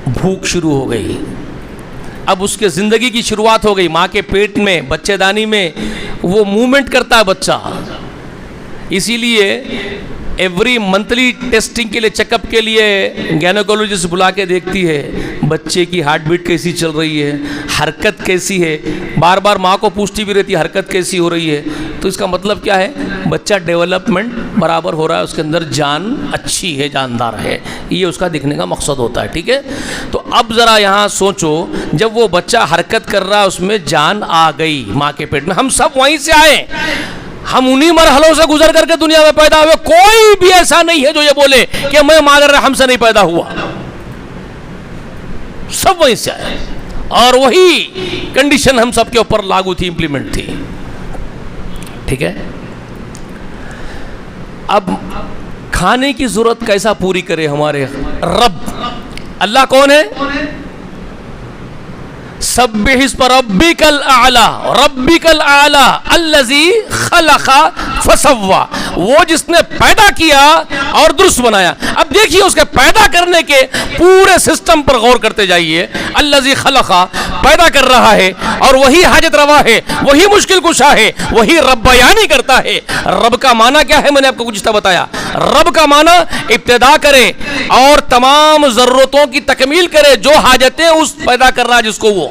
بھوک شروع ہو گئی، اب اس کے زندگی کی شروعات ہو گئی، ماں کے پیٹ میں بچے دانی میں وہ موومنٹ کرتا ہے بچہ، اسی لیے ایوری منتھلی ٹیسٹنگ کے لیے، چیک اپ کے لیے گینیکولوجسٹ بلا کے دیکھتی ہے بچے کی ہارٹ بیٹ کیسی چل رہی ہے، حرکت کیسی ہے، بار بار ماں کو پوچھتی بھی رہتی ہے حرکت کیسی ہو رہی ہے، تو اس کا مطلب کیا ہے، بچہ ڈیولپمنٹ برابر ہو رہا ہے، اس کے اندر جان اچھی ہے، جاندار ہے، یہ اس کا دیکھنے کا مقصد ہوتا ہے، ٹھیک ہے؟ تو اب ذرا یہاں سوچو، جب وہ بچہ حرکت کر رہا ہے، اس میں جان آ گئی ماں کے پیٹ میں، ہم سب وہیں سے آئے، ہم انہی مرحلوں سے گزر کر کے دنیا میں پیدا ہوئے، کوئی بھی ایسا نہیں ہے جو یہ بولے کہ میں مادر رحم سے نہیں پیدا ہوا، سب وہیں سے آئے، اور وہی کنڈیشن ہم سب کے اوپر لاگو تھی، امپلیمنٹ تھی، ٹھیک ہے؟ اب کھانے کی ضرورت کیسا پوری کرے ہمارے رب؟ اللہ کون ہے؟ سبح اسم ربک الاعلی، ربک الاعلی الذی خلق فسوی، وہ جس نے پیدا کیا اور درست بنایا۔ اب دیکھیے اس کے پیدا کرنے کے پورے سسٹم پر غور کرتے جائیے، الذی خلق، پیدا کر رہا ہے، اور وہی حاجت روا ہے، وہی مشکل کشا ہے، وہی رب بیانی کرتا ہے۔ رب کا معنی کیا ہے؟ میں نے آپ کو کچھ بتایا، رب کا معنی ابتدا کرے اور تمام ضرورتوں کی تکمیل کرے، جو حاجتیں اس پیدا کر رہا ہے، جس کو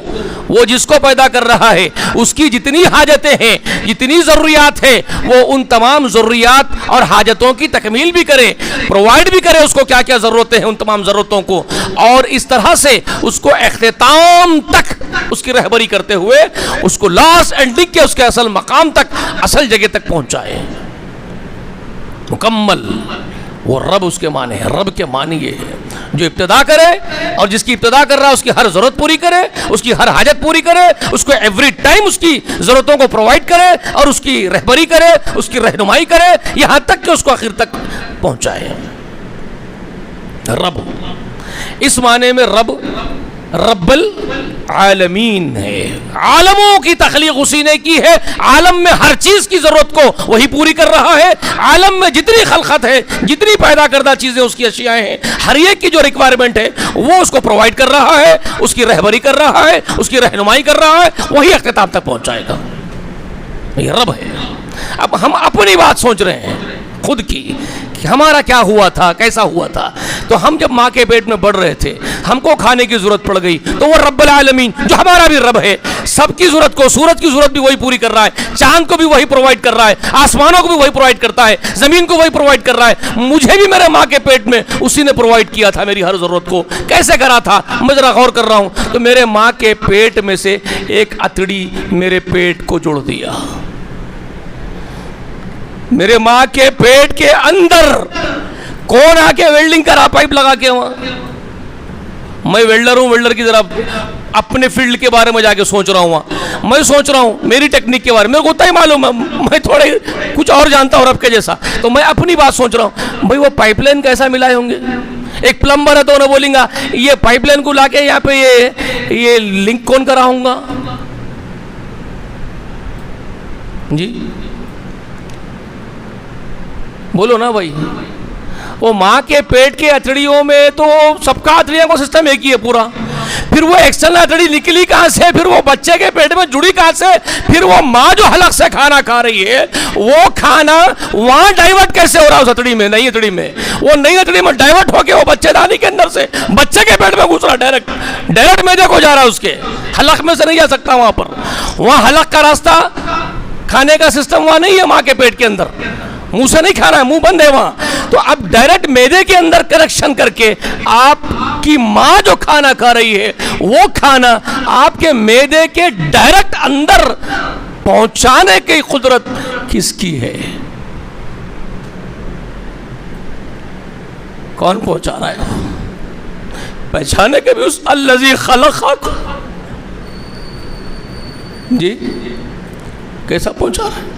وہ جس کو پیدا کر رہا ہے، اس کی جتنی حاجتیں ہیں، جتنی ضروریات ہیں، وہ ان تمام ضروریات اور حاجتوں کی تکمیل بھی کرے، پرووائڈ بھی کرے اس کو کیا کیا ضرورتیں ہیں، ان تمام ضرورتوں کو، اور اس طرح سے اس کو اختتام تک اس کی رہبری کرتے ہوئے اس کو لاسٹ اینڈنگ کے اس کے اصل مقام تک، اصل جگہ تک پہنچائے مکمل۔ وہ رب اس کے معنی ہے، رب کے معنی یہ ہے جو ابتدا کرے، اور جس کی ابتدا کر رہا ہے اس کی ہر ضرورت پوری کرے، اس کی ہر حاجت پوری کرے، اس کو ایوری ٹائم اس کی ضرورتوں کو پرووائڈ کرے، اور اس کی رہبری کرے، اس کی رہنمائی کرے، یہاں تک کہ اس کو آخر تک پہنچائے۔ رب اس معنی میں رب رب العالمین ہے. عالموں کی تخلیق اسی نے کی ہے. عالم میں ہر چیز کی ضرورت کو وہی پوری کر رہا ہے. عالم میں جتنی خلقت ہے, جتنی پیدا کردہ چیزیں اس کی اشیاء ہیں, ہر ایک کی جو ریکوائرمنٹ ہے وہ اس کو پرووائڈ کر رہا ہے, اس کی رہبری کر رہا ہے, اس کی رہنمائی کر رہا ہے, وہی اختتام تک پہنچائے گا. یہ رب ہے. اب ہم اپنی بات سوچ رہے ہیں خود کی کہ ہمارا کیا ہوا تھا, کیسا ہوا تھا. تو ہم جب ماں کے پیٹ میں بڑھ رہے تھے, ہم کو کھانے کی ضرورت پڑ گئی, تو وہ رب العالمین جو ہمارا بھی رب ہے, سب کی ضرورت کو, سورج کی ضرورت بھی وہی پوری کر رہا ہے, چاند کو بھی وہی پرووائڈ کر رہا ہے, آسمانوں کو بھی وہی پرووائڈ کرتا ہے, زمین کو وہی پرووائڈ کر رہا ہے. مجھے بھی میرے ماں کے پیٹ میں اسی نے پرووائڈ کیا تھا میری ہر ضرورت کو. کیسے کرا تھا میں ذرا غور کر رہا ہوں. تو میرے ماں کے پیٹ میں سے ایک اتڑی میرے پیٹ کو جوڑ دیا. میرے ماں کے پیٹ کے اندر کون آ کے ویلڈنگ کرا پائپ لگا کے وہاں. میں ویلڈر ہوں, ویلڈر کی ذرا اپنے فیلڈ کے بارے میں جا کے سوچ رہا ہوں. میں سوچ رہا ہوں میری ٹیکنیک کے بارے میں, میرے کو اتنا ہی معلوم ہے, میں تھوڑے کچھ اور جانتا ہوں رب کے جیسا. تو میں اپنی بات سوچ رہا ہوں, بھائی وہ پائپ لائن کیسا ملائے ہوں گے. ایک پلمبر ہے تو انہیں بولیں گا یہ پائپ لائن کو لا کے یہاں پہ یہ لنک کون کرا ہوں گا جی, بولو نا بھائی. وہ ماں کے پیٹ کے اتڑیوں میں تو سب کا اتڑیوں کا سسٹم ایک ہی ہے پورا. پھر وہ ایکسٹرنل اتڑی نکلی کہاں سے, پھر وہ بچے کے پیٹ میں جڑی کہاں سے, پھر وہ ماں جو حلق سے کھانا کھا رہی ہے وہ کھانا وہاں ڈائیورٹ کیسے ہو رہا ہے اس اتڑی میں, نئی اتڑی میں. وہ نئی اتڑی میں ڈائیورٹ ہو کے وہ بچے دانی کے اندر سے بچے کے پیٹ میں گھس رہا, ڈائریکٹ میدے کو جا رہا ہے, اس کے حلق میں سے نہیں جا سکتا وہاں پر. وہاں حلق کا راستہ, کھانے کا سسٹم وہاں نہیں ہے ماں کے پیٹ کے اندر, منہ سے نہیں کھانا ہے, منہ بند ہے وہاں. تو اب ڈائریکٹ میدے کے اندر کنیکشن کر کے آپ کی ماں جو کھانا کھا رہی ہے وہ کھانا آپ کے میدے کے ڈائریکٹ اندر پہنچانے کی قدرت کس کی ہے؟ کون پہنچا رہا ہے؟ پہچانے کے بھی اس الذی خلقک جی کیسا پہنچا رہا ہے.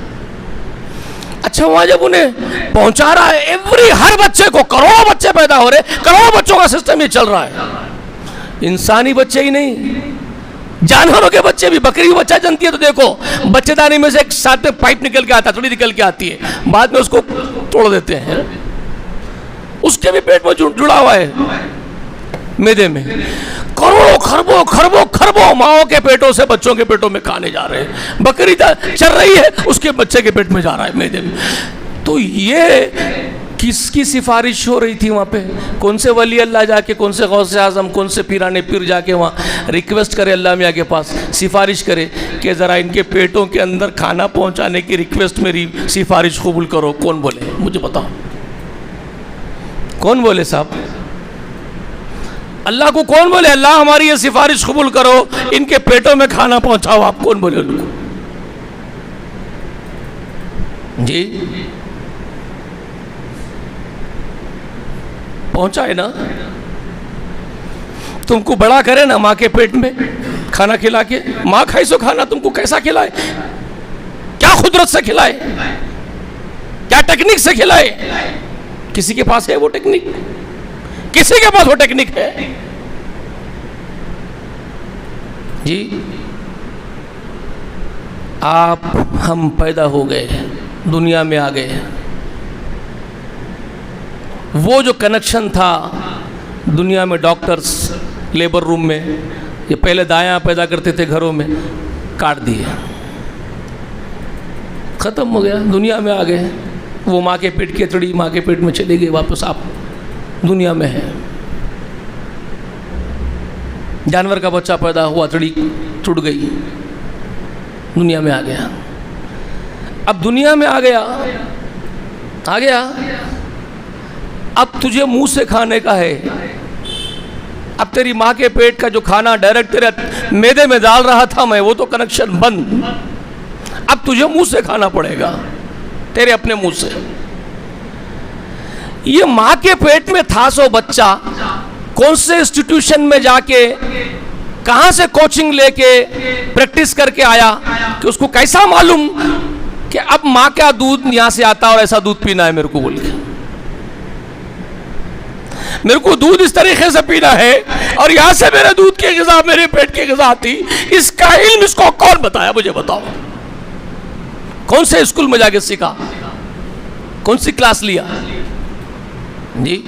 اچھا وہاں جب انہیں پہنچا رہا ہے, ہر بچے کو, کروڑوں بچے پیدا ہو رہے, کروڑوں بچوں کا سسٹم یہ چل رہا ہے. انسانی بچے ہی نہیں, جانوروں کے بچے بھی. بکری بھی بچہ جنتی ہے تو دیکھو بچے دانی میں سے ایک ساتھ میں پائپ نکل کے آتا ہے, تھوڑی نکل کے آتی ہے, بعد میں اس کو توڑ دیتے ہیں, اس کے بھی پیٹ میں جڑا ہوا ہے میدے میں. کروڑوں خربوں خربوں خربوں ماؤں کے پیٹوں سے بچوں کے پیٹوں میں کھانے جا رہے ہیں. بکری چل رہی ہے, اس کے بچے کے پیٹ میں جا رہا ہے میدے میں. تو یہ کس کی سفارش ہو رہی تھی وہاں پہ؟ کون سے ولی اللہ جا کے, کون سے غوث اعظم, کون سے پیران پیر جا کے وہاں ریکویسٹ کرے اللہ میاں کے پاس, سفارش کرے کہ ذرا ان کے پیٹوں کے اندر کھانا پہنچانے کی ریکویسٹ, میری سفارش قبول کرو. کون بولے مجھے بتاؤ, کون بولے صاحب؟ اللہ کو کون بولے اللہ ہماری یہ سفارش قبول کرو, ان کے پیٹوں میں کھانا پہنچاؤ؟ آپ کون بولے ان کو جی؟ پہنچائے نا, تم کو بڑا کرے نا ماں کے پیٹ میں کھانا کھلا کے. ماں کھائی سو کھانا تم کو کیسا کھلائے, کیا قدرت سے کھلائے, کیا ٹیکنیک سے کھلائے؟ کسی کے پاس ہے وہ ٹیکنیک؟ کسی کے پاس وہ ٹیکنیک ہے جی؟ آپ ہم پیدا ہو گئے, دنیا میں آ گئے, وہ جو کنیکشن تھا دنیا میں, ڈاکٹرز لیبر روم میں یہ پہلے دایاں پیدا کرتے تھے گھروں میں, کاٹ دیے, ختم ہو گیا. دنیا میں آ گئے, وہ ماں کے پیٹ کی اتڑی ماں کے پیٹ میں چلی گئی, واپس آپ دنیا میں ہے. جانور کا بچہ پیدا ہوا, اتڑی ٹوٹ گئی, دنیا میں آ گیا. اب دنیا میں آ گیا, اب تجھے منہ سے کھانے کا ہے. اب تیری ماں کے پیٹ کا جو کھانا ڈائریکٹ تیرے میدے میں ڈال رہا تھا میں, وہ تو کنیکشن بند. اب تجھے منہ سے کھانا پڑے گا, تیرے اپنے منہ سے. یہ ماں کے پیٹ میں تھا سو بچہ, کون سے انسٹیٹیوشن میں جا کے, کہاں سے کوچنگ لے کے پریکٹس کر کے آیا کہ اس کو کیسا معلوم کہ اب ماں کا دودھ یہاں سے آتا اور ایسا دودھ پینا ہے میرے کو بول کے. میرے کو دودھ اس طریقے سے پینا ہے اور یہاں سے میرے دودھ کی غذا میرے پیٹ کی غذا آتی، اس کا علم اس کو کون بتایا؟ مجھے بتاؤ، کون سے اسکول میں جا کے سیکھا؟ کون سی کلاس لیا؟ جی،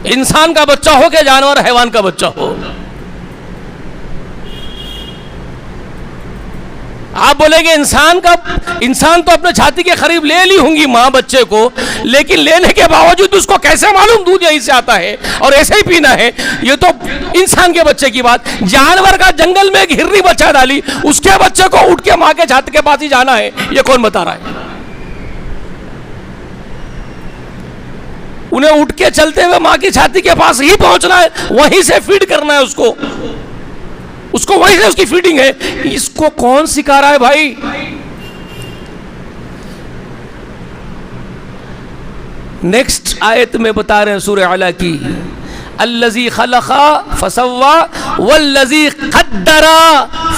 انسان کا بچہ ہو کہ جانور حیوان کا بچہ ہو، آپ بولیں گے انسان تو اپنے چھاتی کے قریب لے لی ہوں گی ماں بچے کو، لیکن لینے کے باوجود اس کو کیسے معلوم دودھ یہیں سے آتا ہے اور ایسے ہی پینا ہے؟ یہ تو انسان کے بچے کی بات۔ جانور کا جنگل میں ایک ہرنی بچہ ڈالی، اس کے بچے کو اٹھ کے ماں کے چھاتی کے پاس ہی جانا ہے، یہ کون بتا رہا ہے؟ انہیں اٹھ کے چلتے ہوئے ماں کی چھاتی کے پاس ہی پہنچنا ہے، وہیں سے فیڈ کرنا ہے اس کو وہیں سے اس کی فیڈنگ ہے۔ اس کو کون سکھا رہا ہے بھائی؟ نیکسٹ آیت میں بتا رہے ہیں سورہ اعلیٰ کی، الذی خلق فسوی والذی قدر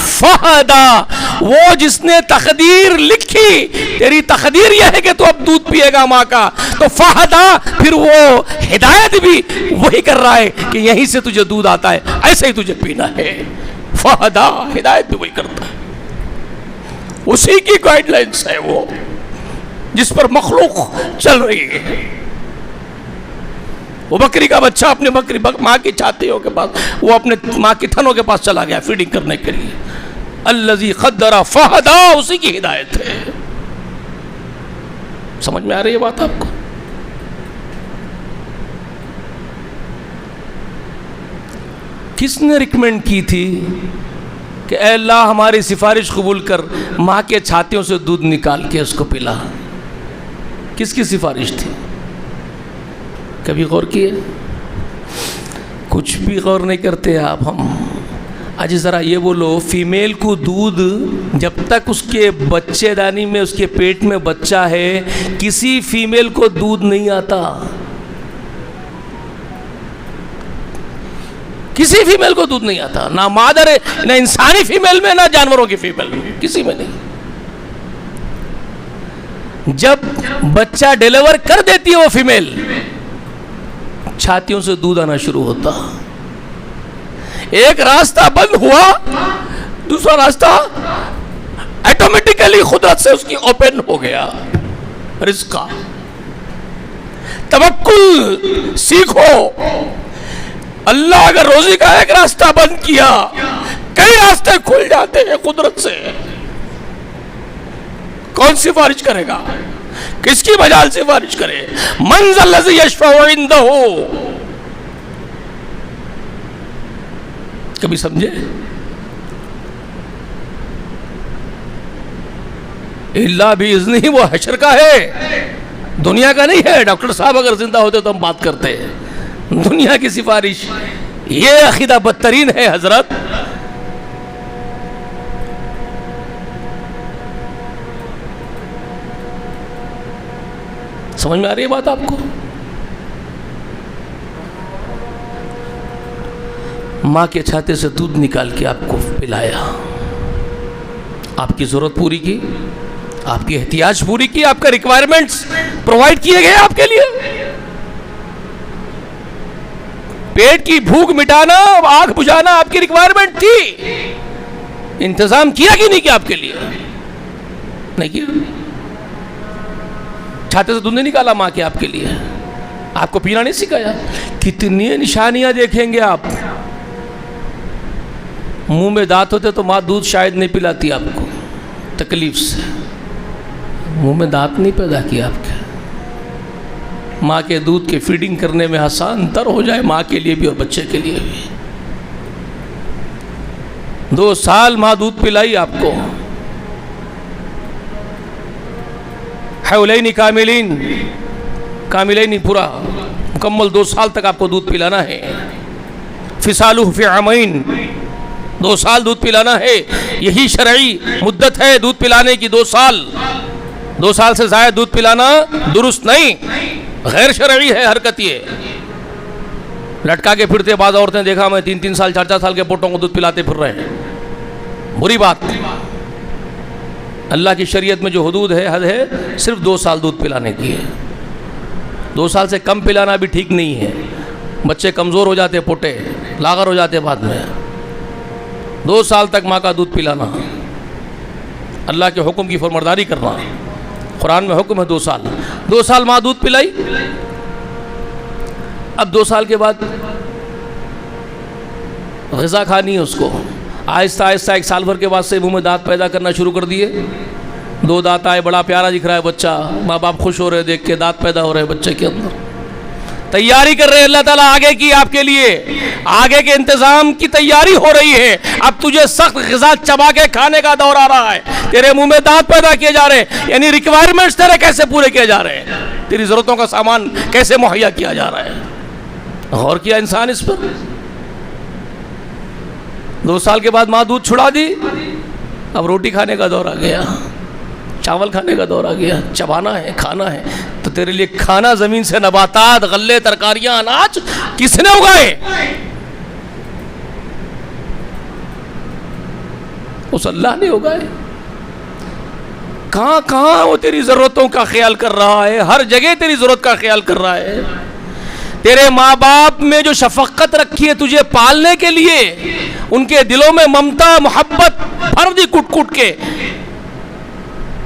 فہدی، وہ جس نے تقدیر لکھی، تیری تقدیر یہ ہے کہ تو اب دودھ پیے گا ماں کا، تو فہدا، پھر وہ ہدایت بھی وہی کر رہا ہے کہ یہیں سے تجھے دودھ آتا ہے، ایسے ہی تجھے پینا ہے۔ فہدا، ہدایت بھی وہی کرتا ہے، اسی کی گائیڈ لائنس ہے وہ جس پر مخلوق چل رہی ہے۔ وہ بکری کا بچہ اپنے ماں کی چھاتیوں کے پاس، وہ اپنے ماں کی تھنوں کے پاس چلا گیا فیڈنگ کرنے کے لیے۔ الذی قدر فہدا، اسی کی ہدایت ہے۔ سمجھ میں آ رہی ہے بات آپ کو؟ کس نے ریکمینڈ کی تھی کہ اے اللہ ہماری سفارش قبول کر، ماں کے چھاتیوں سے دودھ نکال کے اس کو پلا؟ کس کی سفارش تھی؟ کبھی غور کیے؟ کچھ بھی غور نہیں کرتے آپ۔ ہم آج ذرا یہ بولو، فیمیل کو دودھ جب تک اس کے بچے دانی میں، اس کے پیٹ میں بچہ ہے، کسی فیمیل کو دودھ نہیں آتا، کسی فیمیل کو دودھ نہیں آتا، نہ مادر ہے، نہ انسانی فیمیل میں، نہ جانوروں کی فیمیل میں، کسی میں نہیں۔ جب بچہ ڈیلیور کر دیتی ہے وہ فیمیل، چھاتیوں سے دودھ آنا شروع ہوتا، ایک راستہ بند ہوا، دوسرا راستہ آٹومیٹیکلی قدرت سے اس کی اوپن ہو گیا۔ رزق کا توکل سیکھو۔ اللہ اگر روزی کا ایک راستہ بند کیا، کئی راستے کھل جاتے ہیں قدرت سے۔ کون سفارش کرے گا؟ کس کی مجال سفارش کرے؟ من ذا الذی یشفع عندہ، کبھی سمجھے؟ اللہ باذنہ، وہ حشر کا ہے، دنیا کا نہیں ہے۔ ڈاکٹر صاحب اگر زندہ ہوتے تو ہم بات کرتے ہیں، دنیا کی سفارش یہ عقیدہ بدترین ہے حضرت۔ سمجھ میں آ رہی ہے بات آپ کو؟ ماں کے چھاتے سے دودھ نکال کے آپ کو پلایا، آپ کی ضرورت پوری کی، آپ کی احتیاج پوری کی، آپ کا ریکوائرمنٹس پرووائڈ کیے گئے آپ کے لیے۔ پیٹ کی بھوک مٹانا، آنکھ بجھانا آپ کی ریکوائرمنٹ تھی، انتظام کیا کہ نہیں کیا آپ کے لیے؟ نہیں کیا۔ چھاتے سے دودھ نہیں نکالا ماں کے آپ کے لیے، آپ کو پینا نہیں سکھایا۔ کتنی نشانیاں دیکھیں گے آپ، منہ میں دانت ہوتے تو ماں دودھ شاید نہیں پلاتی آپ کو، تکلیف سے منہ میں دانت نہیں پیدا کیا آپ کے، ماں کے دودھ کے فیڈنگ کرنے میں آسان تر ہو جائے ماں کے لیے بھی اور بچے کے لیے بھی۔ 2 سال ماں دودھ پلائی آپ کو، حولین کاملین پورا مکمل 2 سال تک آپ کو دودھ پلانا ہے۔ فصالہ فی عامین، 2 سال دودھ پلانا ہے، یہی شرعی مدت ہے دودھ پلانے کی، 2 سال۔ 2 سال سے زائد دودھ پلانا درست نہیں، غیر شرعی ہے حرکت یہ۔ لٹکا کے پھرتے بعض عورتیں دیکھا میں 3 سال 4 سال کے پوٹوں کو دودھ پلاتے پھر رہے ہیں، بری بات۔ اللہ کی شریعت میں جو حدود ہے، حد ہے، صرف 2 سال دودھ پلانے کی ہے۔ 2 سال سے کم پلانا بھی ٹھیک نہیں ہے. بچے کمزور ہو جاتے, پوٹے لاغر ہو جاتے بعد میں. 2 سال تک ماں کا دودھ پلانا, اللہ کے حکم کی فرمانبرداری کرنا. قرآن میں حکم ہے 2 سال. 2 سال ماں دودھ پلائی. اب 2 سال کے بعد غذا کھانی ہے اس کو. آہستہ آہستہ 1 سال بھر کے بعد سے منہ میں دانت پیدا کرنا شروع کر دیے. 2 دانت آئے, بڑا پیارا دکھ رہا ہے بچہ. ماں باپ خوش ہو رہے دیکھ کے, دانت پیدا ہو رہے بچے کے اندر. تیاری کر رہے ہیں اللہ تعالیٰ آگے کی, آپ کے لیے آگے کے انتظام کی تیاری ہو رہی ہے. اب تجھے سخت غذا چبا کے کھانے کا دور آ رہا ہے. تیرے منہ میں دانت پیدا کیے جا رہے ہیں, یعنی ریکوائرمنٹس تیرے کیسے پورے کیے جا رہے ہیں, تیری ضرورتوں کا سامان کیسے مہیا کیا جا رہا ہے. غور کیا انسان اس پر؟ 2 سال کے بعد ماں دودھ چھڑا دی. اب روٹی کھانے کا دور آ گیا, چاول کھانے کا دور آ گیا. چبانا ہے, کھانا ہے. تو تیرے لیے کھانا زمین سے نباتات, غلے, ترکاریاں, اناج کس نے اگائے؟ اس اللہ نے اگائے. کہاں کہاں وہ تیری ضرورتوں کا خیال کر رہا ہے, ہر جگہ تیری ضرورت کا خیال کر رہا ہے. تیرے ماں باپ میں جو شفقت رکھی ہے تجھے پالنے کے لیے, ان کے دلوں میں ممتا محبت بھر دی کٹ کٹ کے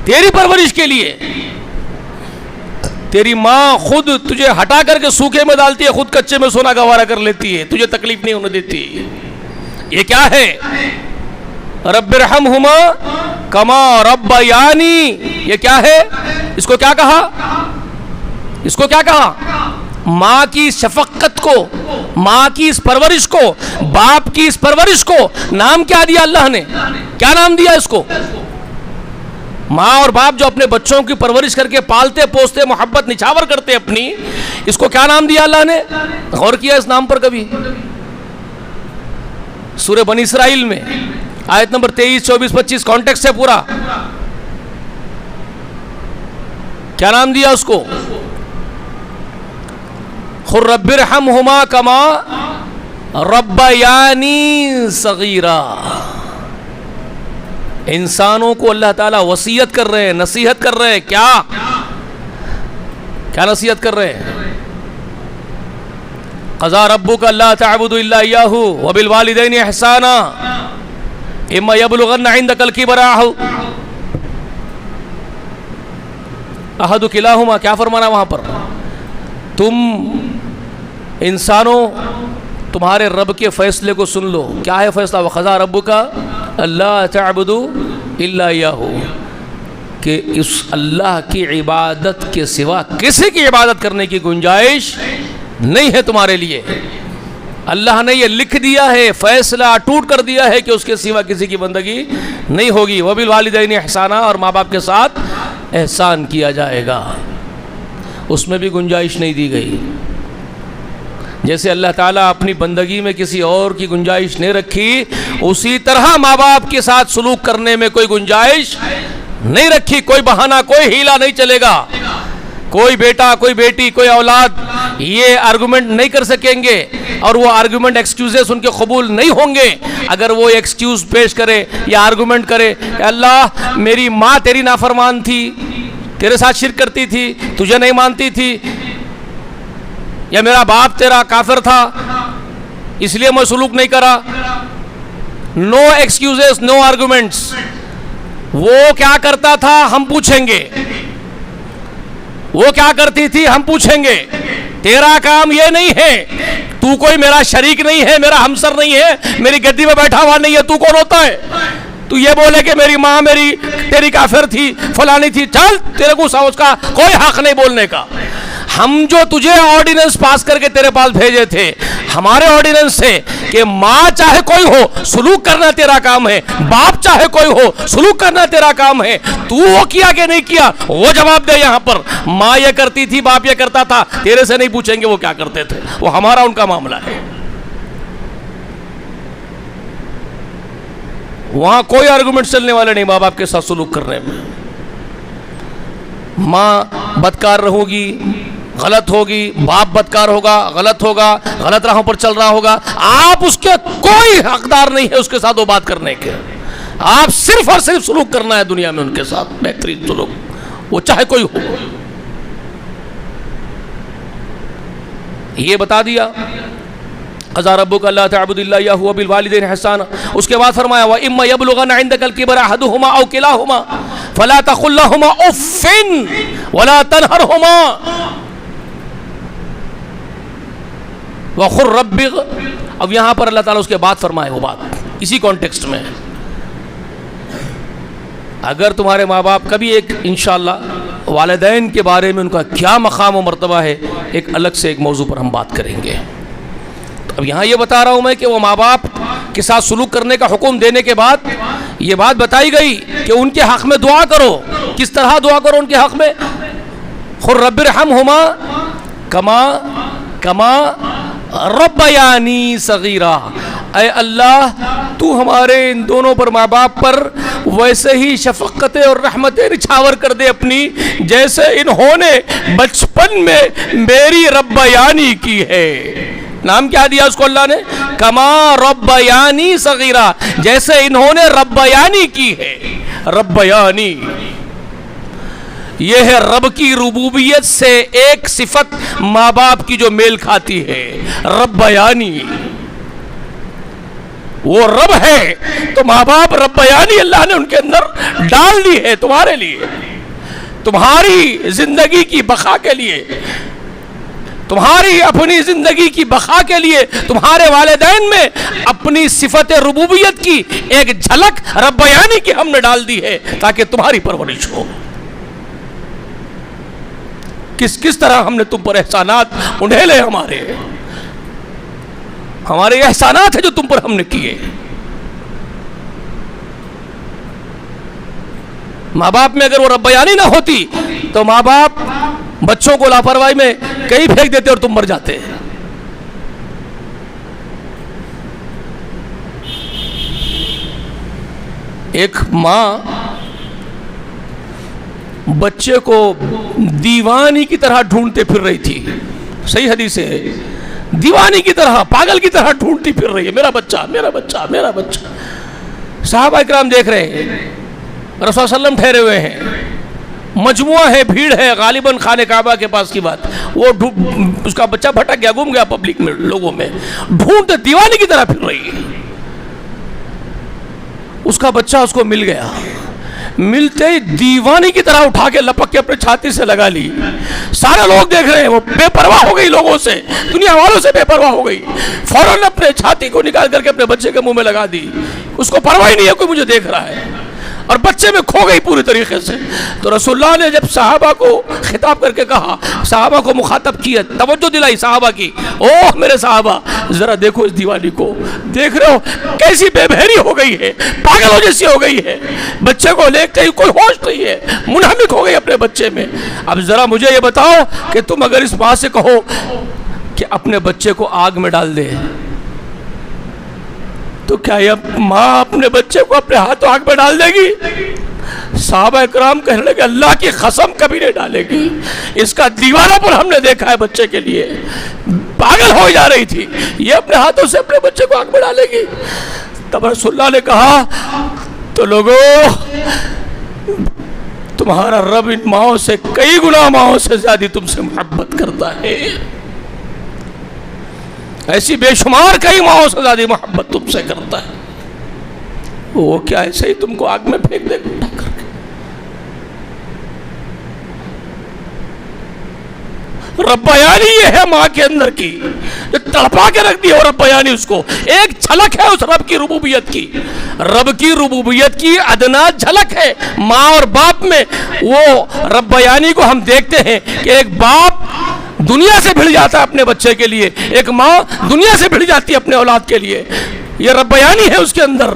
تیری پرورش کے لیے. تیری ماں خود تجھے ہٹا کر کے سوکھے میں ڈالتی ہے, خود کچے میں سونا گوارا کر لیتی ہے, تجھے تکلیف نہیں ہونے دیتی. یہ کیا ہے؟ رب ارحمہما کما ربیانی. یہ کیا ہے؟ اس کو کیا کہا؟ اس کو کیا کہا؟ ماں کی شفقت کو, ماں کی اس پرورش کو, باپ کی اس پرورش کو نام کیا دیا اللہ نے؟ کیا نام دیا اس کو؟ ماں اور باپ جو اپنے بچوں کی پرورش کر کے پالتے پوستے, محبت نچھاور کرتے اپنی, اس کو کیا نام دیا اللہ نے؟ غور کیا اس نام پر کبھی؟ سورہ بنی اسرائیل میں آیت نمبر 23, 24, 25 کانٹیکسٹ ہے پورا. کیا نام دیا اس کو؟ قل رب ارحمہما کما ربیانی صغیرا. انسانوں کو اللہ تعالیٰ وصیت کر رہے ہیں, نصیحت کر رہے ہیں. کیا نصیحت کر رہے ہیں؟ قضا ربک الا تعبدوا الا ایاہ وبالوالدین احسانا اما یبلغن عندک الکبر احد کلاہما. کیا فرمانا وہاں پر؟ تم انسانوں تمہارے رب کے فیصلے کو سن لو. کیا ہے فیصلہ؟ وقضا ربک الا تعبدوا الا ایاہ, کہ اس اللہ کی عبادت کے سوا کسی کی عبادت کرنے کی گنجائش نہیں ہے تمہارے لیے. اللہ نے یہ لکھ دیا ہے, فیصلہ ٹوٹ کر دیا ہے کہ اس کے سوا کسی کی بندگی نہیں ہوگی. وبالوالدین احسانا, اور ماں باپ کے ساتھ احسان کیا جائے گا. اس میں بھی گنجائش نہیں دی گئی. جیسے اللہ تعالیٰ اپنی بندگی میں کسی اور کی گنجائش نہیں رکھی, اسی طرح ماں باپ کے ساتھ سلوک کرنے میں کوئی گنجائش نہیں رکھی. کوئی بہانہ, کوئی ہیلا نہیں چلے گا. کوئی بیٹا, کوئی بیٹی, کوئی اولاد یہ آرگومنٹ نہیں کر سکیں گے, اور وہ آرگومنٹ ایکسکیوزز ان کے قبول نہیں ہوں گے اگر وہ ایکسکیوز پیش کرے یا آرگومنٹ کرے کہ اللہ میری ماں تیری نافرمان تھی, تیرے ساتھ شرک کرتی تھی, تجھے نہیں مانتی تھی, یا میرا باپ تیرا کافر تھا اس لیے میں سلوک نہیں کرا. نو ایکسکیوزز, نو آرگومنٹس. وہ کیا کرتا تھا ہم پوچھیں گے, وہ کیا کرتی تھی ہم پوچھیں گے. تیرا کام یہ نہیں ہے, تو کوئی میرا شریک نہیں ہے, میرا ہمسر نہیں ہے, میری گدی میں بیٹھا ہوا نہیں ہے. تو کون ہوتا ہے تو یہ بولے کہ میری ماں تیری کافر تھی, فلانی تھی؟ چل, تیرے کو اس کا کوئی حق نہیں بولنے کا. ہم جو تجھے آرڈیننس پاس کر کے تیرے پاس بھیجے تھے, ہمارے آرڈیننس سے کہ ماں چاہے کوئی ہو سلوک کرنا تیرا کام ہے, باپ چاہے کوئی ہو سلوک کرنا تیرا کام ہے. تو وہ کیا کہ نہیں کیا وہ جواب دے. یہاں پر ماں یہ کرتی تھی, باپ یہ کرتا تھا, تیرے سے نہیں پوچھیں گے وہ کیا کرتے تھے, وہ ہمارا ان کا معاملہ ہے. وہاں کوئی آرگومنٹ چلنے والے نہیں ماں باپ کے ساتھ سلوک کرنے میں. ماں بدکار رہوگی, غلط ہوگی, باپ بدکار ہوگا, غلط ہوگا, غلط راہوں پر چل رہا ہوگا, آپ اس کے کوئی حقدار نہیں ہے اس کے ساتھ وہ بات کرنے کے. آپ صرف اور صرف سلوک کرنا ہے دنیا میں ان کے ساتھ, بہترین سلوک, وہ چاہے کوئی ہو. یہ بتا دیا قضا ربک اللہ تعبد الا ایاہ وبالوالدین احسانا. اس کے بعد فرمایا وَإِمَّا يَبْلُغَنَّ عِندَكَ الْكِبَرَ أَحَدُهُمَا أَوْ كِلَاهُمَا فَلَا تَقُل لَّهُمَا أُفٍّ وَلَا تَنْهَرْهُمَا وَقُل رَّبِّ. اب یہاں پر اللہ تعالیٰ اس کے بعد فرمائے وہ بات اسی کانٹیکسٹ میں. اگر تمہارے ماں باپ کبھی ایک انشاءاللہ والدین کے بارے میں ان کا کیا مقام و مرتبہ ہے ایک الگ سے ایک موضوع پر ہم بات کریں گے. اب یہاں یہ بتا رہا ہوں میں کہ وہ ماں باپ کے ساتھ سلوک کرنے کا حکم دینے کے بعد یہ بات بتائی گئی کہ ان کے حق میں دعا کرو. کس طرح دعا کرو ان کے حق میں؟ قل رب ارحمہما کما ربیانی صغیرا. اے اللہ تو ہمارے ان دونوں پر ماں باپ پر ویسے ہی شفقتیں اور رحمتیں نچھاور کر دے اپنی جیسے انہوں نے بچپن میں میری ربیانی کی ہے. نام کیا دیا اس کو اللہ نے؟ کما ربیانی صغیرا، جیسے انہوں نے ربیانی کی ہے. ربیانی یہ ہے رب کی ربوبیت سے ایک صفت ماں باپ کی جو میل کھاتی ہے. ربیانی وہ رب ہے تو ماں باپ ربیانی اللہ نے ان کے اندر ڈال دی ہے تمہارے لیے، تمہاری زندگی کی بقا کے لیے، تمہاری اپنی زندگی کی بقا کے لیے تمہارے والدین میں اپنی صفت ربوبیت کی ایک جھلک ربیانی کی ہم نے ڈال دی ہے تاکہ تمہاری پرورش ہو. کس طرح ہم نے تم پر احسانات انڈھیلے، ہمارے احسانات ہیں جو تم پر ہم نے کیے. ماں باپ میں اگر وہ ربیانی نہ ہوتی تو ماں باپ بچوں کو لاپرواہی میں کہیں پھینک دیتے اور تم مر جاتے. ایک ماں بچے کو دیوانی کی طرح ڈھونڈتے پھر رہی تھی. صحیح حدیث ہے، دیوانی کی طرح، پاگل کی طرح ڈھونڈتی پھر رہی ہے، میرا بچہ میرا بچہ میرا بچہ. صحابہ اکرام دیکھ رہے ہیں، رسول صلی اللہ علیہ وسلم ٹھہرے ہوئے ہیں، مجموعہ ہے، بھیڑ ہے، غالباً خانہ کعبہ کے پاس کی بات. وہ اس کا بچہ بھٹک گیا، گم گیا پبلک میں، لوگوں میں ڈھونڈتے دیوانی کی طرح پھر رہی ہے. اس کا بچہ اس کو مل گیا، ملتے ہی دیوانی کی طرح اٹھا کے لپک کے اپنے چھاتی سے لگا لی. سارے لوگ دیکھ رہے ہیں، وہ بے پرواہ ہو گئی، لوگوں سے، دنیا والوں سے بے پرواہ ہو گئی. فوراً اپنے چھاتی کو نکال کر کے اپنے بچے کے منہ میں لگا دی. اس کو پرواہ نہیں ہے کوئی مجھے دیکھ رہا ہے، اور بچے میں کھو گئی پوری طریقے سے. تو رسول اللہ نے جب صحابہ کو خطاب کر کے کہا، صحابہ کو مخاطب کیا، توجہ دلائی صحابہ کی، اوہ میرے صحابہ ذرا دیکھو اس دیوانی کو، دیکھ رہے ہو کیسی بے بہری ہو گئی ہے، پاگلوں جیسی ہو گئی ہے، بچے کو لیتے ہی کوئی ہوش نہیں ہے، منہمک ہو گئی اپنے بچے میں. اب ذرا مجھے یہ بتاؤ کہ تم اگر اس ماں سے کہو کہ اپنے بچے کو آگ میں ڈال دے تو کیا یہ ماں اپنے بچے کو اپنے ہاتھوں آگ میں ڈال دے گی؟ صحابہ اکرام کہنے لگے اللہ کی قسم کبھی نہیں ڈالے گی. اس کا دیوانہ پر ہم نے دیکھا ہے، بچے کے لیے پاگل ہو جا رہی تھی، یہ اپنے ہاتھوں سے اپنے بچے کو آگ میں ڈالے گی. تب رسول اللہ نے کہا تو لوگو تمہارا رب ان ماؤں سے کئی گنا ماؤں سے زیادہ تم سے محبت کرتا ہے. ایسی بے شمار کئی ماؤں سے زیادہ محبت تم سے کرتا ہے. وہ کیا ایسے ہی تم کو آگ میں پھینک دے گا اٹھا کر کے؟ ربیانی یہ ہے ماں کے اندر کی جو تڑپا کے رکھ دی ہے، ربیانی اس کو ایک جھلک ہے اس رب کی ربوبیت کی. رب کی ربوبیت کی ادنا جھلک ہے ماں اور باپ میں. وہ ربیانی کو ہم دیکھتے ہیں کہ ایک باپ دنیا سے بھڑ جاتا ہے اپنے بچے کے لیے، ایک ماں دنیا سے بھڑ جاتی ہے اپنے اولاد کے لیے. یہ ربیانی ہے اس کے اندر.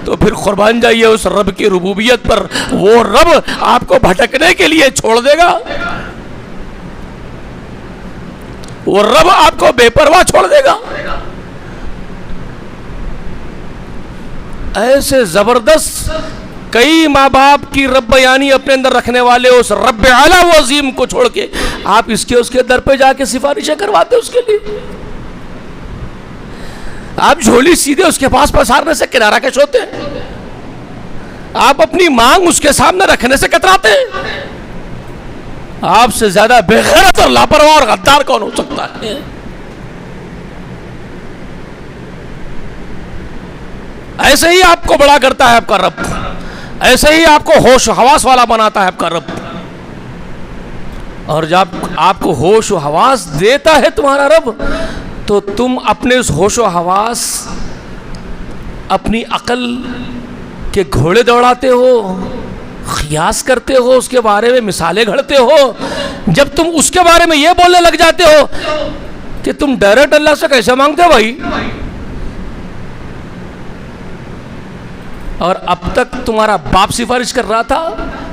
تو پھر قربان جائیے اس رب کی ربوبیت پر. وہ رب آپ کو بھٹکنے کے لیے چھوڑ دے گا؟ وہ رب آپ کو بے پرواہ چھوڑ دے گا؟ ایسے زبردست کئی ماں باپ کی ربیانی اپنے اندر رکھنے والے اس رب اعلیٰ و عظیم کو چھوڑ کے آپ اس کے در پہ جا کے سفارشیں کرواتے اس کے لیے. آپ جھولی سیدھے اس کے پاس پسارنے سے کنارہ کش ہوتے ہیں. آپ اپنی مانگ اس کے سامنے رکھنے سے کتراتے ہیں. آپ سے زیادہ بے غیرت اور لاپرواہ اور غدار کون ہو سکتا ہے؟ ایسے ہی آپ کو بڑا کرتا ہے آپ کا رب، ایسے ہی آپ کو ہوش و حواس والا بناتا ہے آپ کا رب. اور جب آپ کو ہوش و حواس دیتا ہے تمہارا رب تو تم اپنے اس ہوش و حواس، اپنی عقل کے گھوڑے دوڑاتے ہو، قیاس کرتے ہو، اس کے بارے میں مثالیں گھڑتے ہو. جب تم اس کے بارے میں یہ بولنے لگ جاتے ہو کہ تم ڈائریکٹ اللہ سے کیسے مانگتے ہو بھائی، اور اب تک تمہارا باپ سفارش کر رہا تھا،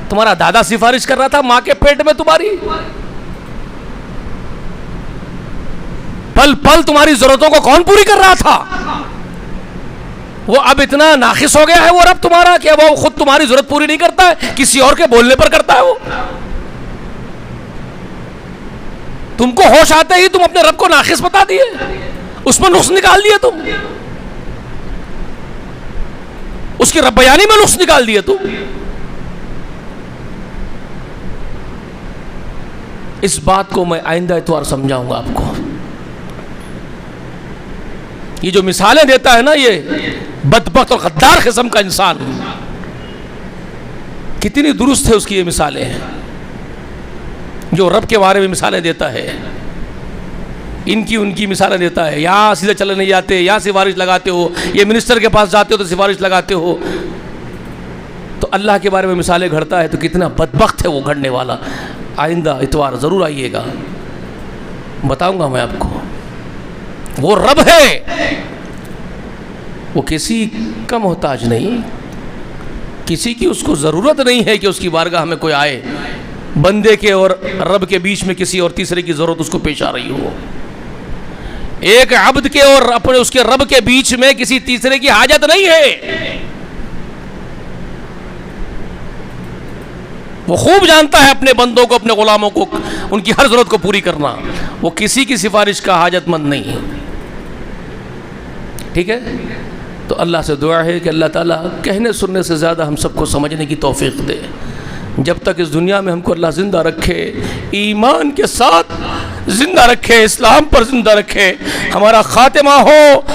تمہارا دادا سفارش کر رہا تھا ماں کے پیٹ میں تمہاری، پل پل تمہاری ضرورتوں کو کون پوری کر رہا تھا؟ وہ اب اتنا ناقص ہو گیا ہے وہ رب تمہارا کہ وہ خود تمہاری ضرورت پوری نہیں کرتا ہے، کسی اور کے بولنے پر کرتا ہے. وہ تم کو ہوش آتے ہی تم اپنے رب کو ناقص بتا دیے، اس میں نقص نکال دیے، تم اس کی رب بیانی میں نقص نکال دیے. تم اس بات کو میں آئندہ اتوار سمجھاؤں گا آپ کو. یہ جو مثالیں دیتا ہے نا یہ بدبخت اور غدار قسم کا انسان، کتنی درست ہے اس کی یہ مثالیں ہیں جو رب کے بارے میں مثالیں دیتا ہے. ان کی مثالیں دیتا ہے. یہاں سیدھے چلے نہیں جاتے، یہاں سفارش لگاتے ہو، یہ منسٹر کے پاس جاتے ہو تو سفارش لگاتے ہو. تو اللہ کے بارے میں مثالیں گھڑتا ہے تو کتنا بدبخت ہے وہ گھڑنے والا. آئندہ اتوار ضرور آئیے گا، بتاؤں گا میں آپ کو. وہ رب ہے، وہ کسی کا محتاج نہیں، کسی کی اس کو ضرورت نہیں ہے کہ اس کی بارگاہ میں کوئی آئے. بندے کے اور رب کے بیچ میں کسی اور تیسرے کی ضرورت اس کو پیش آ رہی ہو. ایک عبد کے اور اپنے اس کے رب کے بیچ میں کسی تیسرے کی حاجت نہیں ہے. وہ خوب جانتا ہے اپنے بندوں کو، اپنے غلاموں کو، ان کی ہر ضرورت کو پوری کرنا. وہ کسی کی سفارش کا حاجت مند نہیں ہے. ٹھیک ہے؟ تو اللہ سے دعا ہے کہ اللہ تعالیٰ کہنے سننے سے زیادہ ہم سب کو سمجھنے کی توفیق دے. جب تک اس دنیا میں ہم کو اللہ زندہ رکھے، ایمان کے ساتھ زندہ رکھے، اسلام پر زندہ رکھے، ہمارا خاتمہ ہو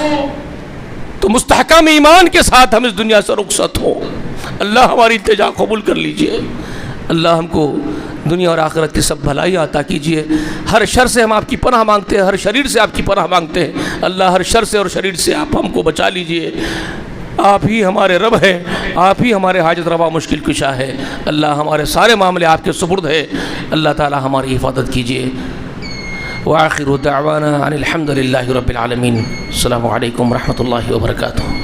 تو مستحکم ایمان کے ساتھ ہم اس دنیا سے رخصت ہو. اللہ ہماری التجا قبول کر لیجئے. اللہ ہم کو دنیا اور آخرت کی سب بھلائیاں عطا کیجئے. ہر شر سے ہم آپ کی پناہ مانگتے ہیں، ہر شریر سے آپ کی پناہ مانگتے ہیں. اللہ ہر شر سے اور شریر سے آپ ہم کو بچا لیجئے. آپ ہی ہمارے رب ہیں، آپ ہی ہمارے حاجت روا مشکل کشا ہے. اللہ ہمارے سارے معاملے آپ کے سپرد ہے. اللہ تعالی ہماری حفاظت کیجئے. وآخر دعوانا ان الحمد للہ رب العالمین. السلام علیکم ورحمۃ اللہ وبرکاتہ.